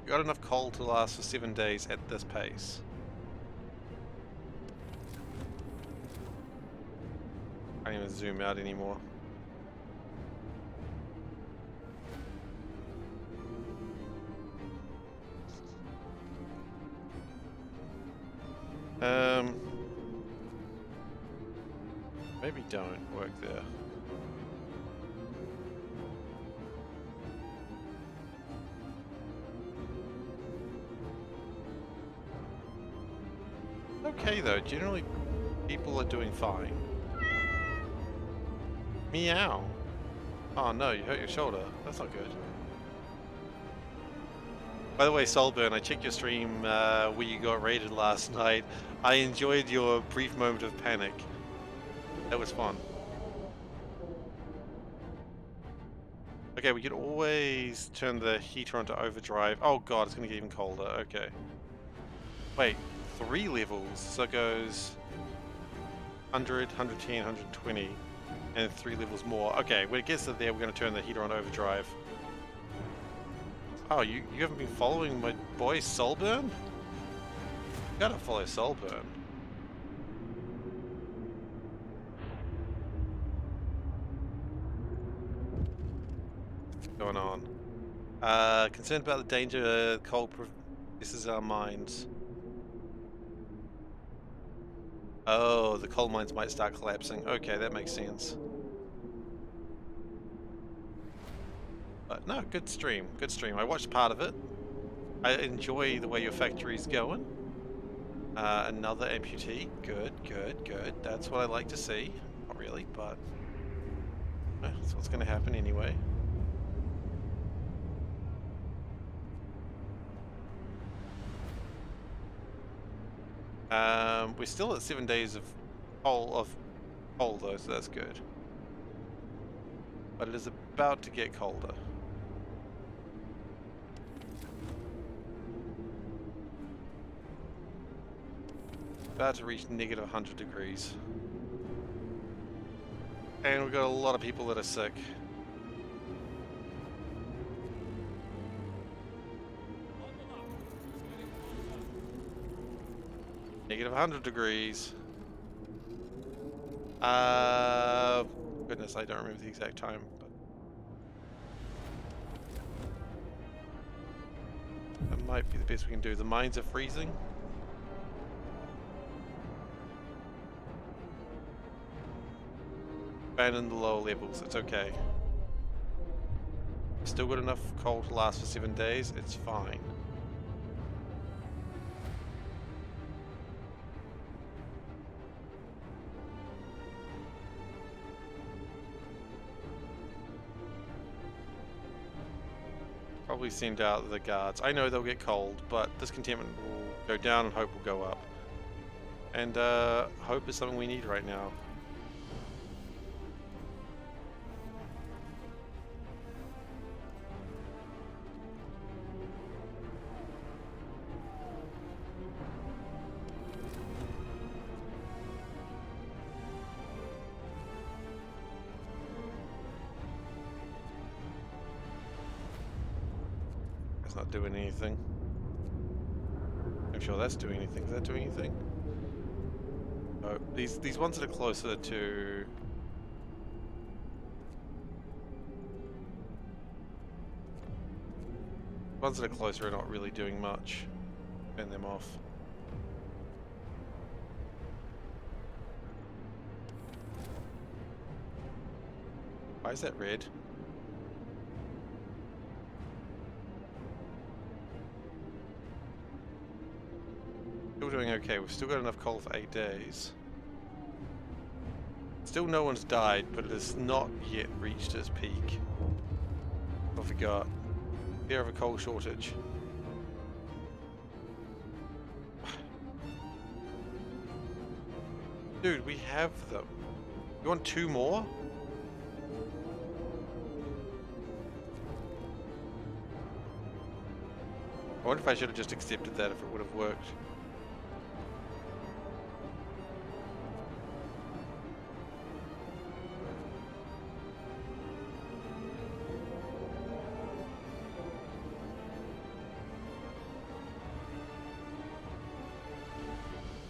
Got enough coal to last for 7 days at this pace. I can't even zoom out anymore. Maybe don't work there. Okay though, generally people are doing fine. Meow. Oh no, you hurt your shoulder. That's not good. By the way, Soulburn, I checked your stream where you got raided last night. I enjoyed your brief moment of panic. That was fun. Okay, we could always turn the heater onto overdrive. Oh god, it's gonna get even colder. Okay. Wait, 3 levels. So it goes 100, 110, 120, and 3 levels more. Okay, when it gets to there, we're gonna turn the heater on overdrive. Oh, you haven't been following my boy Soulburn? You gotta follow Soulburn. What's going on? Concerned about the danger coal possesses our mines. Oh, the coal mines might start collapsing. Okay, that makes sense. But no, good stream. Good stream. I watched part of it. I enjoy the way your factory's going. Another amputee. Good, good, good. That's what I like to see. Not really, but that's what's going to happen anyway. We're still at 7 days of coal though, so that's good. But it is about to get colder. About to reach negative 100 degrees. And we've got a lot of people that are sick. Negative 100 degrees. Goodness, I don't remember the exact time. But that might be the best we can do. The mines are freezing. Abandon the lower levels, it's okay. Still got enough coal to last for 7 days, it's fine. Probably send out the guards. I know they'll get cold, but discontentment will go down and hope will go up. And hope is something we need right now. It's not doing anything. I'm sure that's doing anything. Is that doing anything? Oh, these ones that are closer to... ones that are closer are not really doing much. Turn them off. Why is that red? Still doing okay. We've still got enough coal for 8 days. Still no one's died, but it has not yet reached its peak. What have we got? Fear of a coal shortage. Dude, we have them. You want 2 more? I wonder if I should have just accepted that if it would have worked.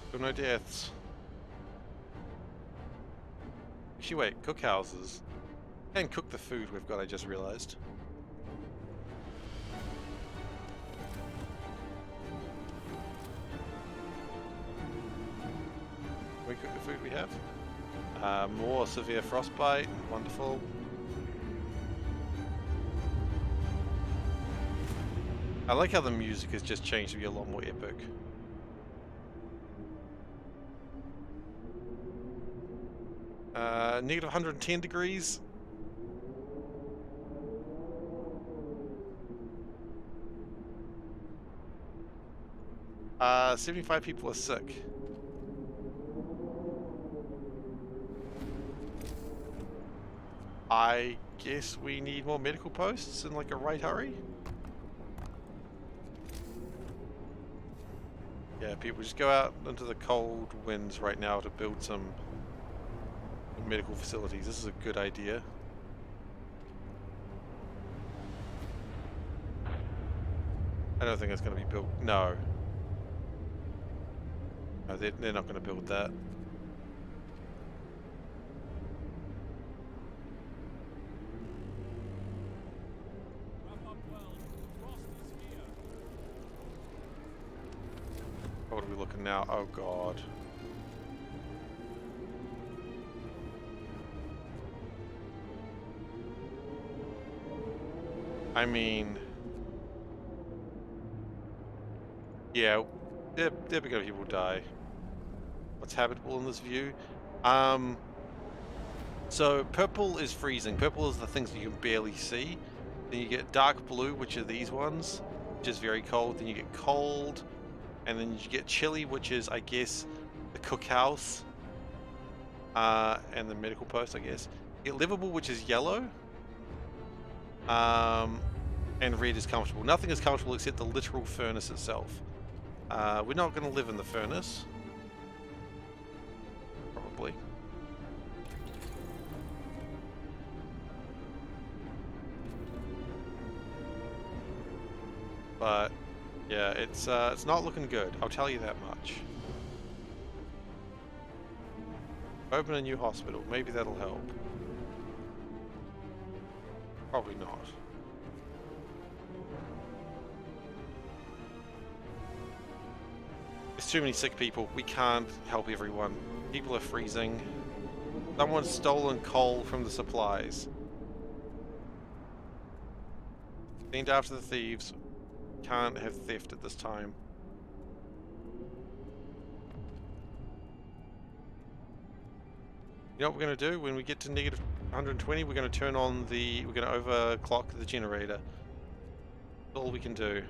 Still no deaths. Actually, wait, cookhouses. And cook the food we've got, I just realized. Can we cook the food we have? More severe frostbite, wonderful. I like how the music has just changed to be a lot more epic. Negative 110 degrees. Uh, 75 people are sick. I guess we need more medical posts in like a right hurry. Yeah, people just go out into the cold winds right now to build some medical facilities. This is a good idea. I don't think it's going to be built. No. No, they're not going to build that. What are we looking now? Oh god. I mean, yeah, there gonna people die. What's habitable in this view? So purple is freezing. Purple is the things that you can barely see. Then you get dark blue, which are these ones, which is very cold. Then you get cold, and then you get chilly, which is, I guess, the cookhouse, and the medical post, I guess. You get livable, which is yellow. And red is comfortable. Nothing is comfortable except the literal furnace itself. We're not going to live in the furnace. Probably. But yeah, it's not looking good. I'll tell you that much. Open a new hospital. Maybe that'll help. Probably not. There's too many sick people. We can't help everyone. People are freezing. Someone's stolen coal from the supplies. Cleaned after the thieves. Can't have theft at this time. You know what we're going to do? When we get to negative 120, we're going to turn on the... We're going to overclock the generator. That's all we can do.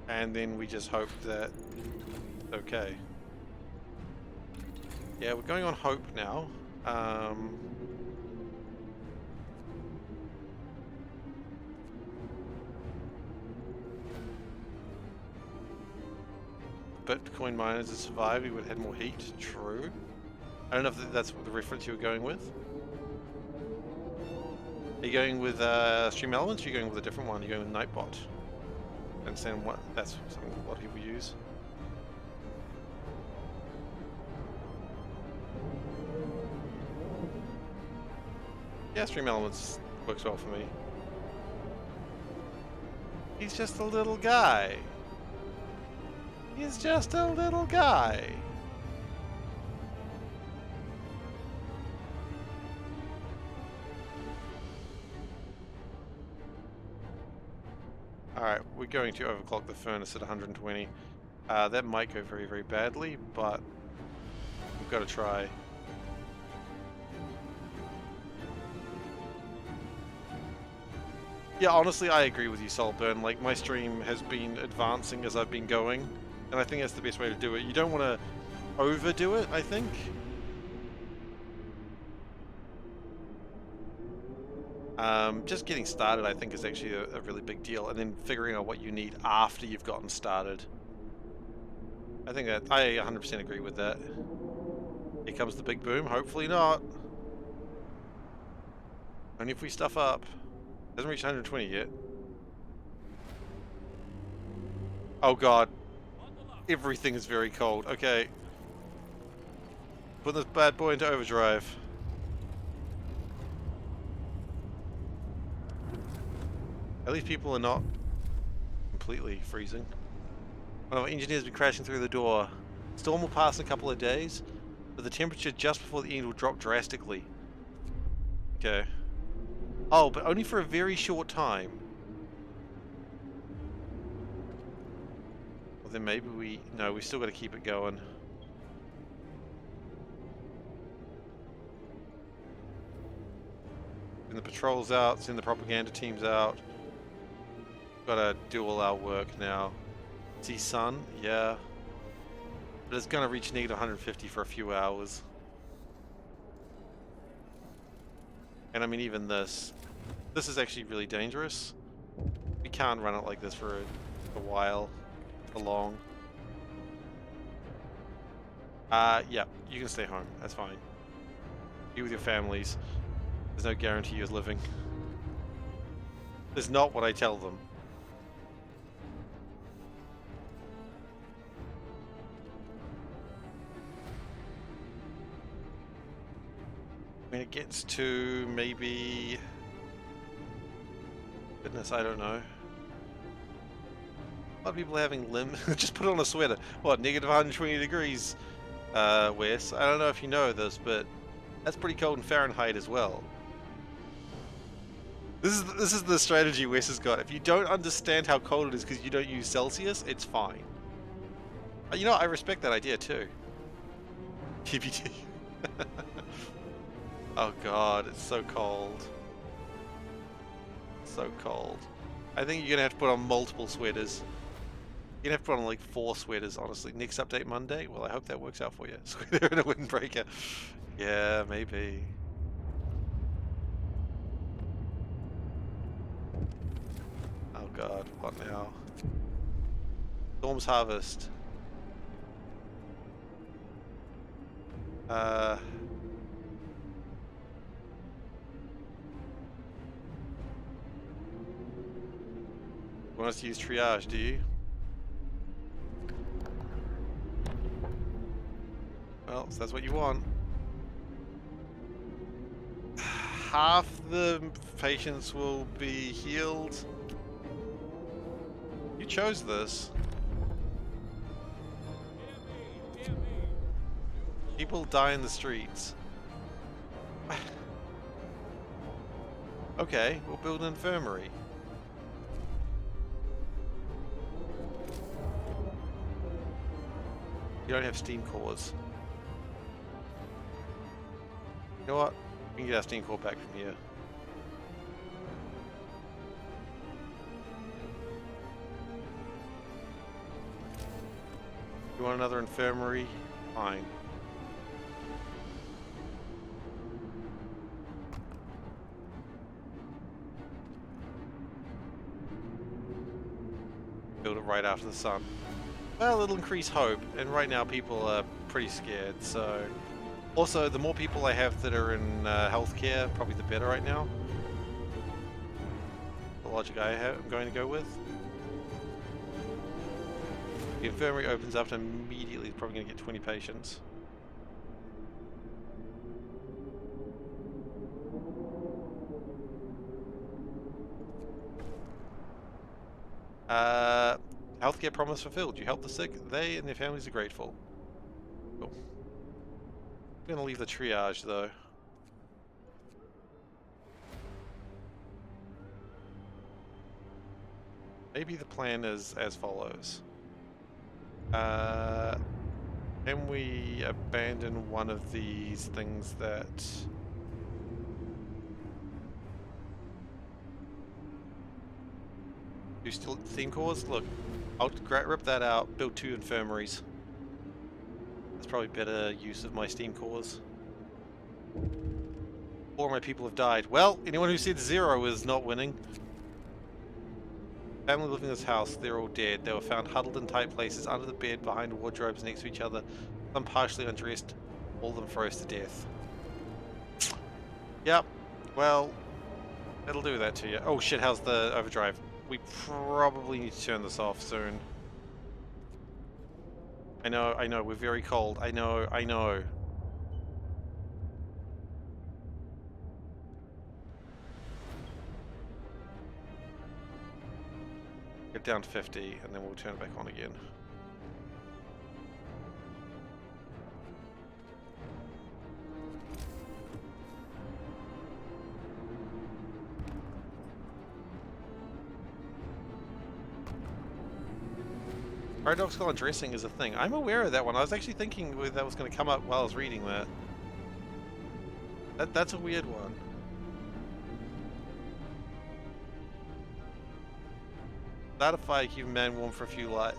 And then we just hope that... Okay. Yeah, we're going on hope now. Bitcoin miners had survived, we would have had more heat. True. I don't know if that's the reference you were going with. Are you going with Stream Elements, or are you going with a different one? Are you going with Nightbot? I understand what that's something a lot of people use. Yeah, Stream Elements works well for me. He's just a little guy. He's just a little guy. Alright, we're going to overclock the furnace at 120. That might go very, very badly, but we've got to try. Yeah, honestly, I agree with you, Saltburn. Like, my stream has been advancing as I've been going, and I think that's the best way to do it. You don't want to overdo it, I think. Just getting started, I think, is actually a really big deal, and then figuring out what you need after you've gotten started. I think that I 100% agree with that. Here comes the big boom. Hopefully not. Only if we stuff up. Hasn't reached 120 yet. Oh god. Everything is very cold. Okay. Put this bad boy into overdrive. At least people are not completely freezing. One of our engineers will be crashing through the door. Storm will pass in a couple of days, but the temperature just before the end will drop drastically. Okay. Oh, but only for a very short time. Well, then maybe we... No, we still got to keep it going. Send the patrols out, send the propaganda teams out. Gotta do all our work now. See sun? Yeah. But it's gonna reach negative 150 for a few hours. And I mean, even this is actually really dangerous. We can't run it like this for a while, for long. Yeah, you can stay home. That's fine. Be with your families. There's no guarantee you're living. That's not what I tell them. When it gets to maybe... Goodness, I don't know. A lot of people are having just put on a sweater. What, negative 120 degrees, Wes? I don't know if you know this, but that's pretty cold in Fahrenheit as well. This is the strategy Wes has got. If you don't understand how cold it is because you don't use Celsius, it's fine. You know, I respect that idea too. TBT. Oh god, it's so cold. So cold. I think you're gonna have to put on multiple sweaters. You're gonna have to put on like 4 sweaters, honestly. Next update Monday? Well, I hope that works out for you. Sweater and a windbreaker. Yeah, maybe. Oh god, what now? Storm's Harvest. You want us to use triage, do you? Well, so that's what you want. Half the patients will be healed. You chose this. People die in the streets. Okay, we'll build an infirmary. You don't have steam cores. You know what? We can get our steam core back from here. You want another infirmary? Fine. Build it right after the sun. Well, it'll increase hope, and right now people are pretty scared, so... Also, the more people I have that are in healthcare, probably the better right now. The logic I'm going to go with. The infirmary opens up and immediately it's probably going to get 20 patients. Healthcare promise fulfilled. You help the sick, they and their families are grateful. Cool. I'm going to leave the triage though. Maybe the plan is as follows. Can we abandon one of these things that... Do still theme cores? Look, I'll rip that out, build 2 infirmaries. That's probably better use of my steam cores. 4 of my people have died. Well, anyone who said 0 is not winning. Family living in this house, they're all dead. They were found huddled in tight places under the bed, behind wardrobes next to each other. Some partially undressed. All of them froze to death. Yep. Well, it'll do that to you. Oh shit, how's the overdrive? We probably need to turn this off soon. I know, we're very cold. I know. Get down to 50, and then we'll turn it back on again. Paradoxical undressing is a thing. I'm aware of that one. I was actually thinking that was going to come up while I was reading that. That's a weird one. That a fire, keep a man warm for a few light.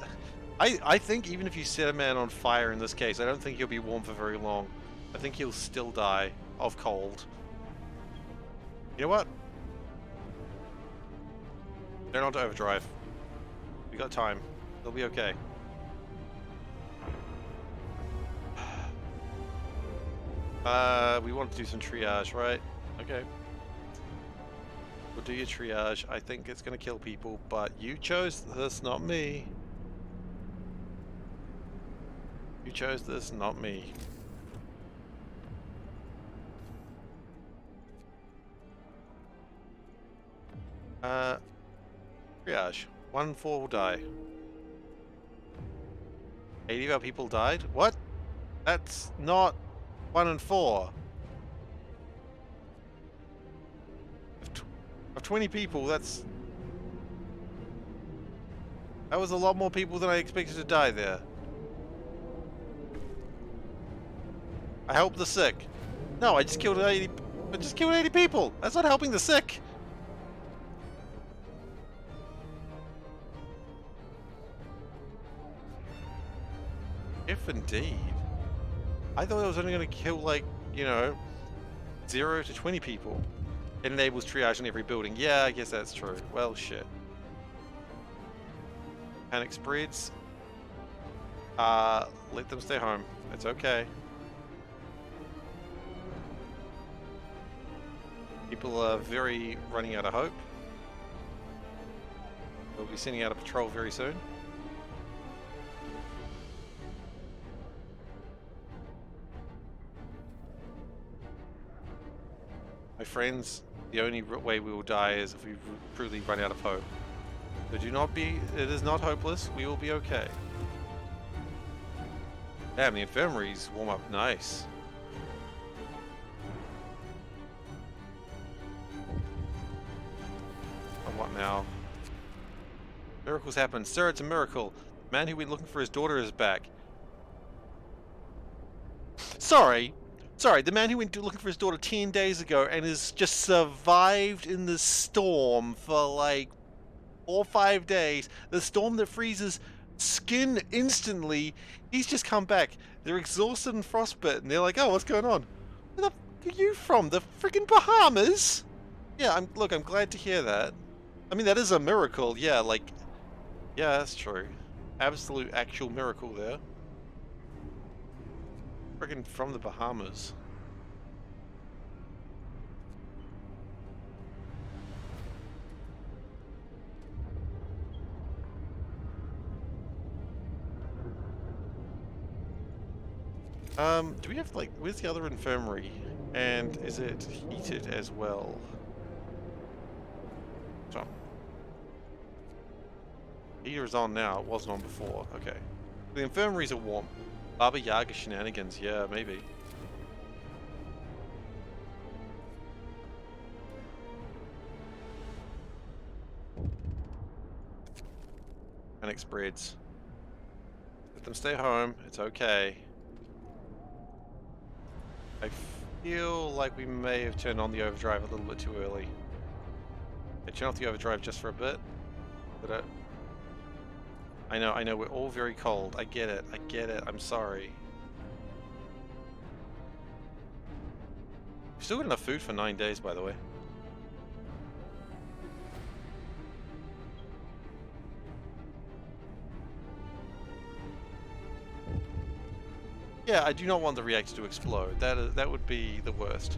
I think even if you set a man on fire in this case, I don't think he'll be warm for very long. I think he'll still die of cold. You know what? Turn on to overdrive. We got time. It'll be okay. We want to do some triage, right? Okay. We'll do your triage. I think it's going to kill people, but you chose this, not me. You chose this, not me. Triage. 1 in 4 will die. 80 of our people died? What? That's not 1 in 4. Of 20 people, that was a lot more people than I expected to die there. I helped the sick. No, I just killed 80. I just killed 80 people. That's not helping the sick. If indeed. I thought I was only going to kill, like, you know, 0 to 20 people. It enables triage in every building. Yeah, I guess that's true. Well, shit. Panic spreads. Let them stay home. It's okay. People are very running out of hope. We'll be sending out a patrol very soon. My friends, the only way we will die is if we truly run out of hope. So do not be, it is not hopeless, we will be okay. Damn, the infirmaries warm up nice. And what now? Miracles happen. Sir, it's a miracle. The man who went looking for his daughter is back. Sorry, the man who went looking for his daughter 10 days ago and has just survived in the storm for like 4 or 5 days. The storm that freezes skin instantly. He's just come back. They're exhausted and frostbitten. They're like, oh, what's going on? Where the fuck are you from? The freaking Bahamas? Yeah, I'm glad to hear that. I mean, that is a miracle. Yeah, like, yeah, that's true. Absolute actual miracle there. Freaking from the Bahamas. Do we have, like, where's the other infirmary? And is it heated as well? So, heater is on now, it wasn't on before. Okay. The infirmaries are warm. Baba Yaga shenanigans, yeah, maybe. Panic spreads. Let them stay home, it's okay. I feel like we may have turned on the overdrive a little bit too early. I turned off the overdrive just for a bit, but I know, we're all very cold. I get it, I'm sorry. We've still got enough food for 9 days, by the way. Yeah, I do not want the reactor to explode. That would be the worst.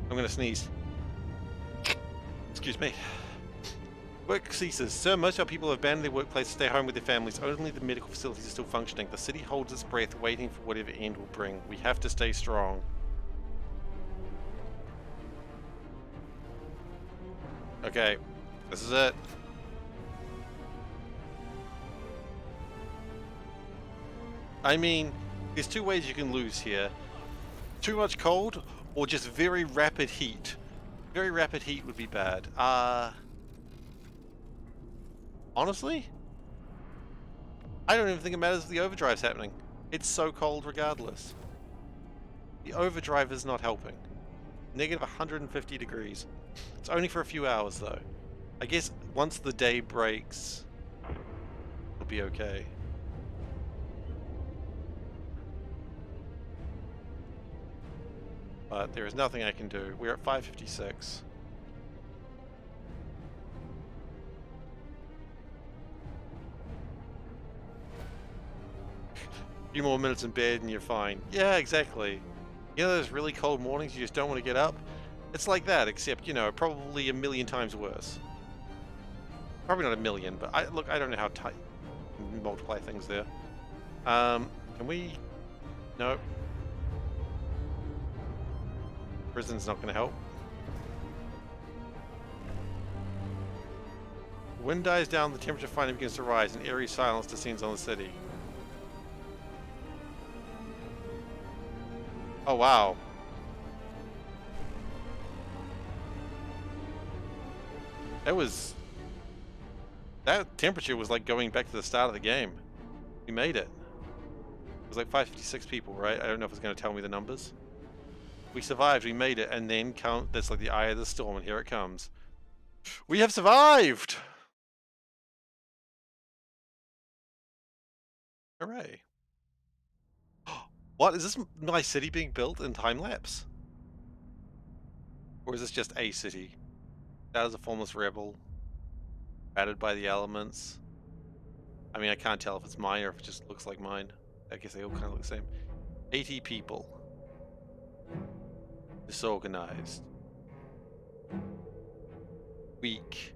I'm gonna sneeze. Excuse me. Work ceases. Sir, most of our people have abandoned their workplace to stay home with their families. Only the medical facilities are still functioning. The city holds its breath, waiting for whatever end will bring. We have to stay strong. Okay, this is it. I mean, there's two ways you can lose here. Too much cold, or just very rapid heat. Very rapid heat would be bad. Honestly? I don't even think it matters if the overdrive's happening. It's so cold regardless. The overdrive is not helping. Negative 150 degrees. It's only for a few hours though. I guess once the day breaks, it'll be okay. But there is nothing I can do. We're at 556. A few more minutes in bed and you're fine. Yeah, exactly. You know those really cold mornings you just don't want to get up? It's like that, except, you know, probably a million times worse. Probably not a million, but I don't know how tight multiply things there. Can we? Nope. Prison's not going to help. The wind dies down, the temperature finally begins to rise, and eerie silence descends on the city. Oh wow. That temperature was like going back to the start of the game. We made it. It was like 556 people, right? I don't know if it's going to tell me the numbers. We survived, we made it, and then that's like the eye of the storm, and here it comes. We have survived! Hooray. What? Is this my city being built in time-lapse? Or is this just a city? That is a formless rebel. Battered by the elements. I mean, I can't tell if it's mine or if it just looks like mine. I guess they all kind of look the same. 80 people. Disorganized. Weak.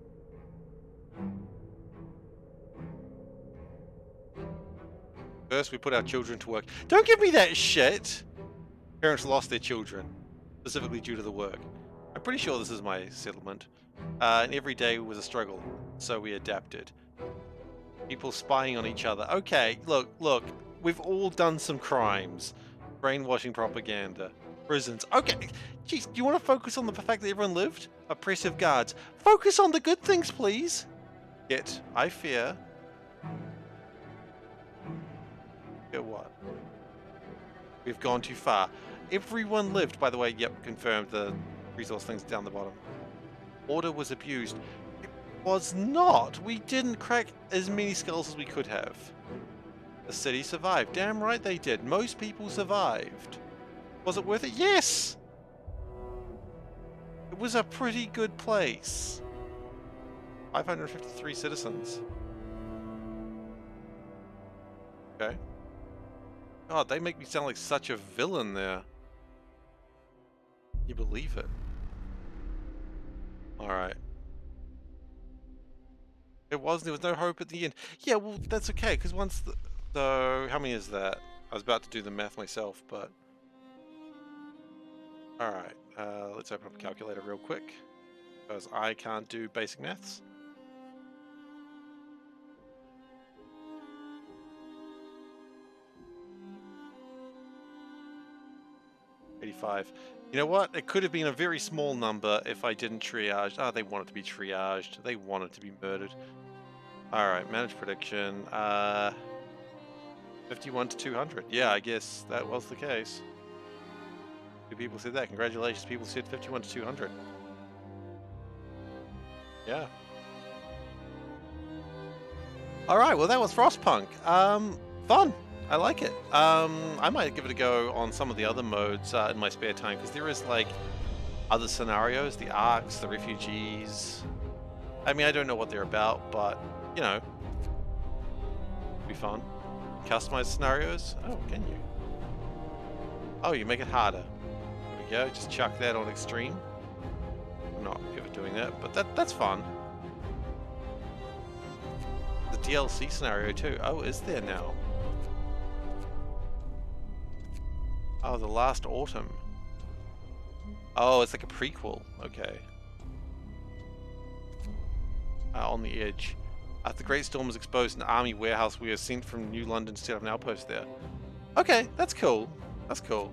First, we put our children to work. Don't give me that shit! Parents lost their children, specifically due to the work. I'm pretty sure this is my settlement. And every day was a struggle, so we adapted. People spying on each other. Okay, look. We've all done some crimes. Brainwashing propaganda. Prisons. Okay, jeez, do you want to focus on the fact that everyone lived? Oppressive guards. Focus on the good things, please! Yet, I fear... Fear what? We've gone too far. Everyone lived, by the way. Yep, confirmed. The resource thing's down the bottom. Order was abused. It was not. We didn't crack as many skulls as we could have. The city survived. Damn right they did. Most people survived. Was it worth it? Yes! It was a pretty good place. 553 citizens. Okay. God, they make me sound like such a villain there. You believe it? Alright. There was no hope at the end. Yeah, well, that's okay, because once the... So, how many is that? I was about to do the math myself, but... Alright, let's open up a calculator real quick, because I can't do basic maths. $85. You know what? It could have been a very small number if I didn't triage. Oh, they want it to be triaged. They want it to be murdered. Alright, manage prediction. 51 to 200. Yeah, I guess that was the case. Two people said that. Congratulations, people said 51 to 200. Yeah. Alright, well that was Frostpunk. Fun. I like it. I might give it a go on some of the other modes in my spare time, because there is like other scenarios, the arcs, the refugees. I mean, I don't know what they're about, but you know, it'd be fun. Customize scenarios? Oh, can you? Oh, you make it harder. There we go. Just chuck that on extreme. I'm not ever doing that, but that's fun. The DLC scenario too. Oh, is there now? Oh, The Last Autumn. Oh, it's like a prequel. Okay. On the edge. After the Great Storm was exposed, an army warehouse we were sent from New London to set up an outpost there. Okay, that's cool. That's cool.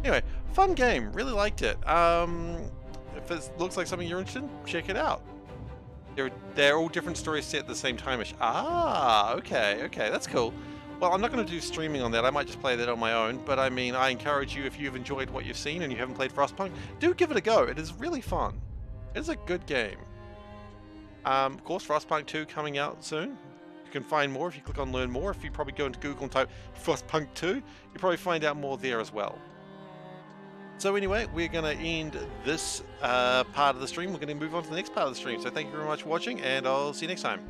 Anyway, fun game. Really liked it. If it looks like something you're interested in, check it out. They're all different stories set at the same time-ish. Ah, okay, that's cool. Well, I'm not going to do streaming on that. I might just play that on my own. But I mean, I encourage you, if you've enjoyed what you've seen and you haven't played Frostpunk, do give it a go. It is really fun. It is a good game. Of course, Frostpunk 2 coming out soon. You can find more if you click on Learn More. If you probably go into Google and type Frostpunk 2, you'll probably find out more there as well. So anyway, we're going to end this part of the stream. We're going to move on to the next part of the stream. So thank you very much for watching, and I'll see you next time.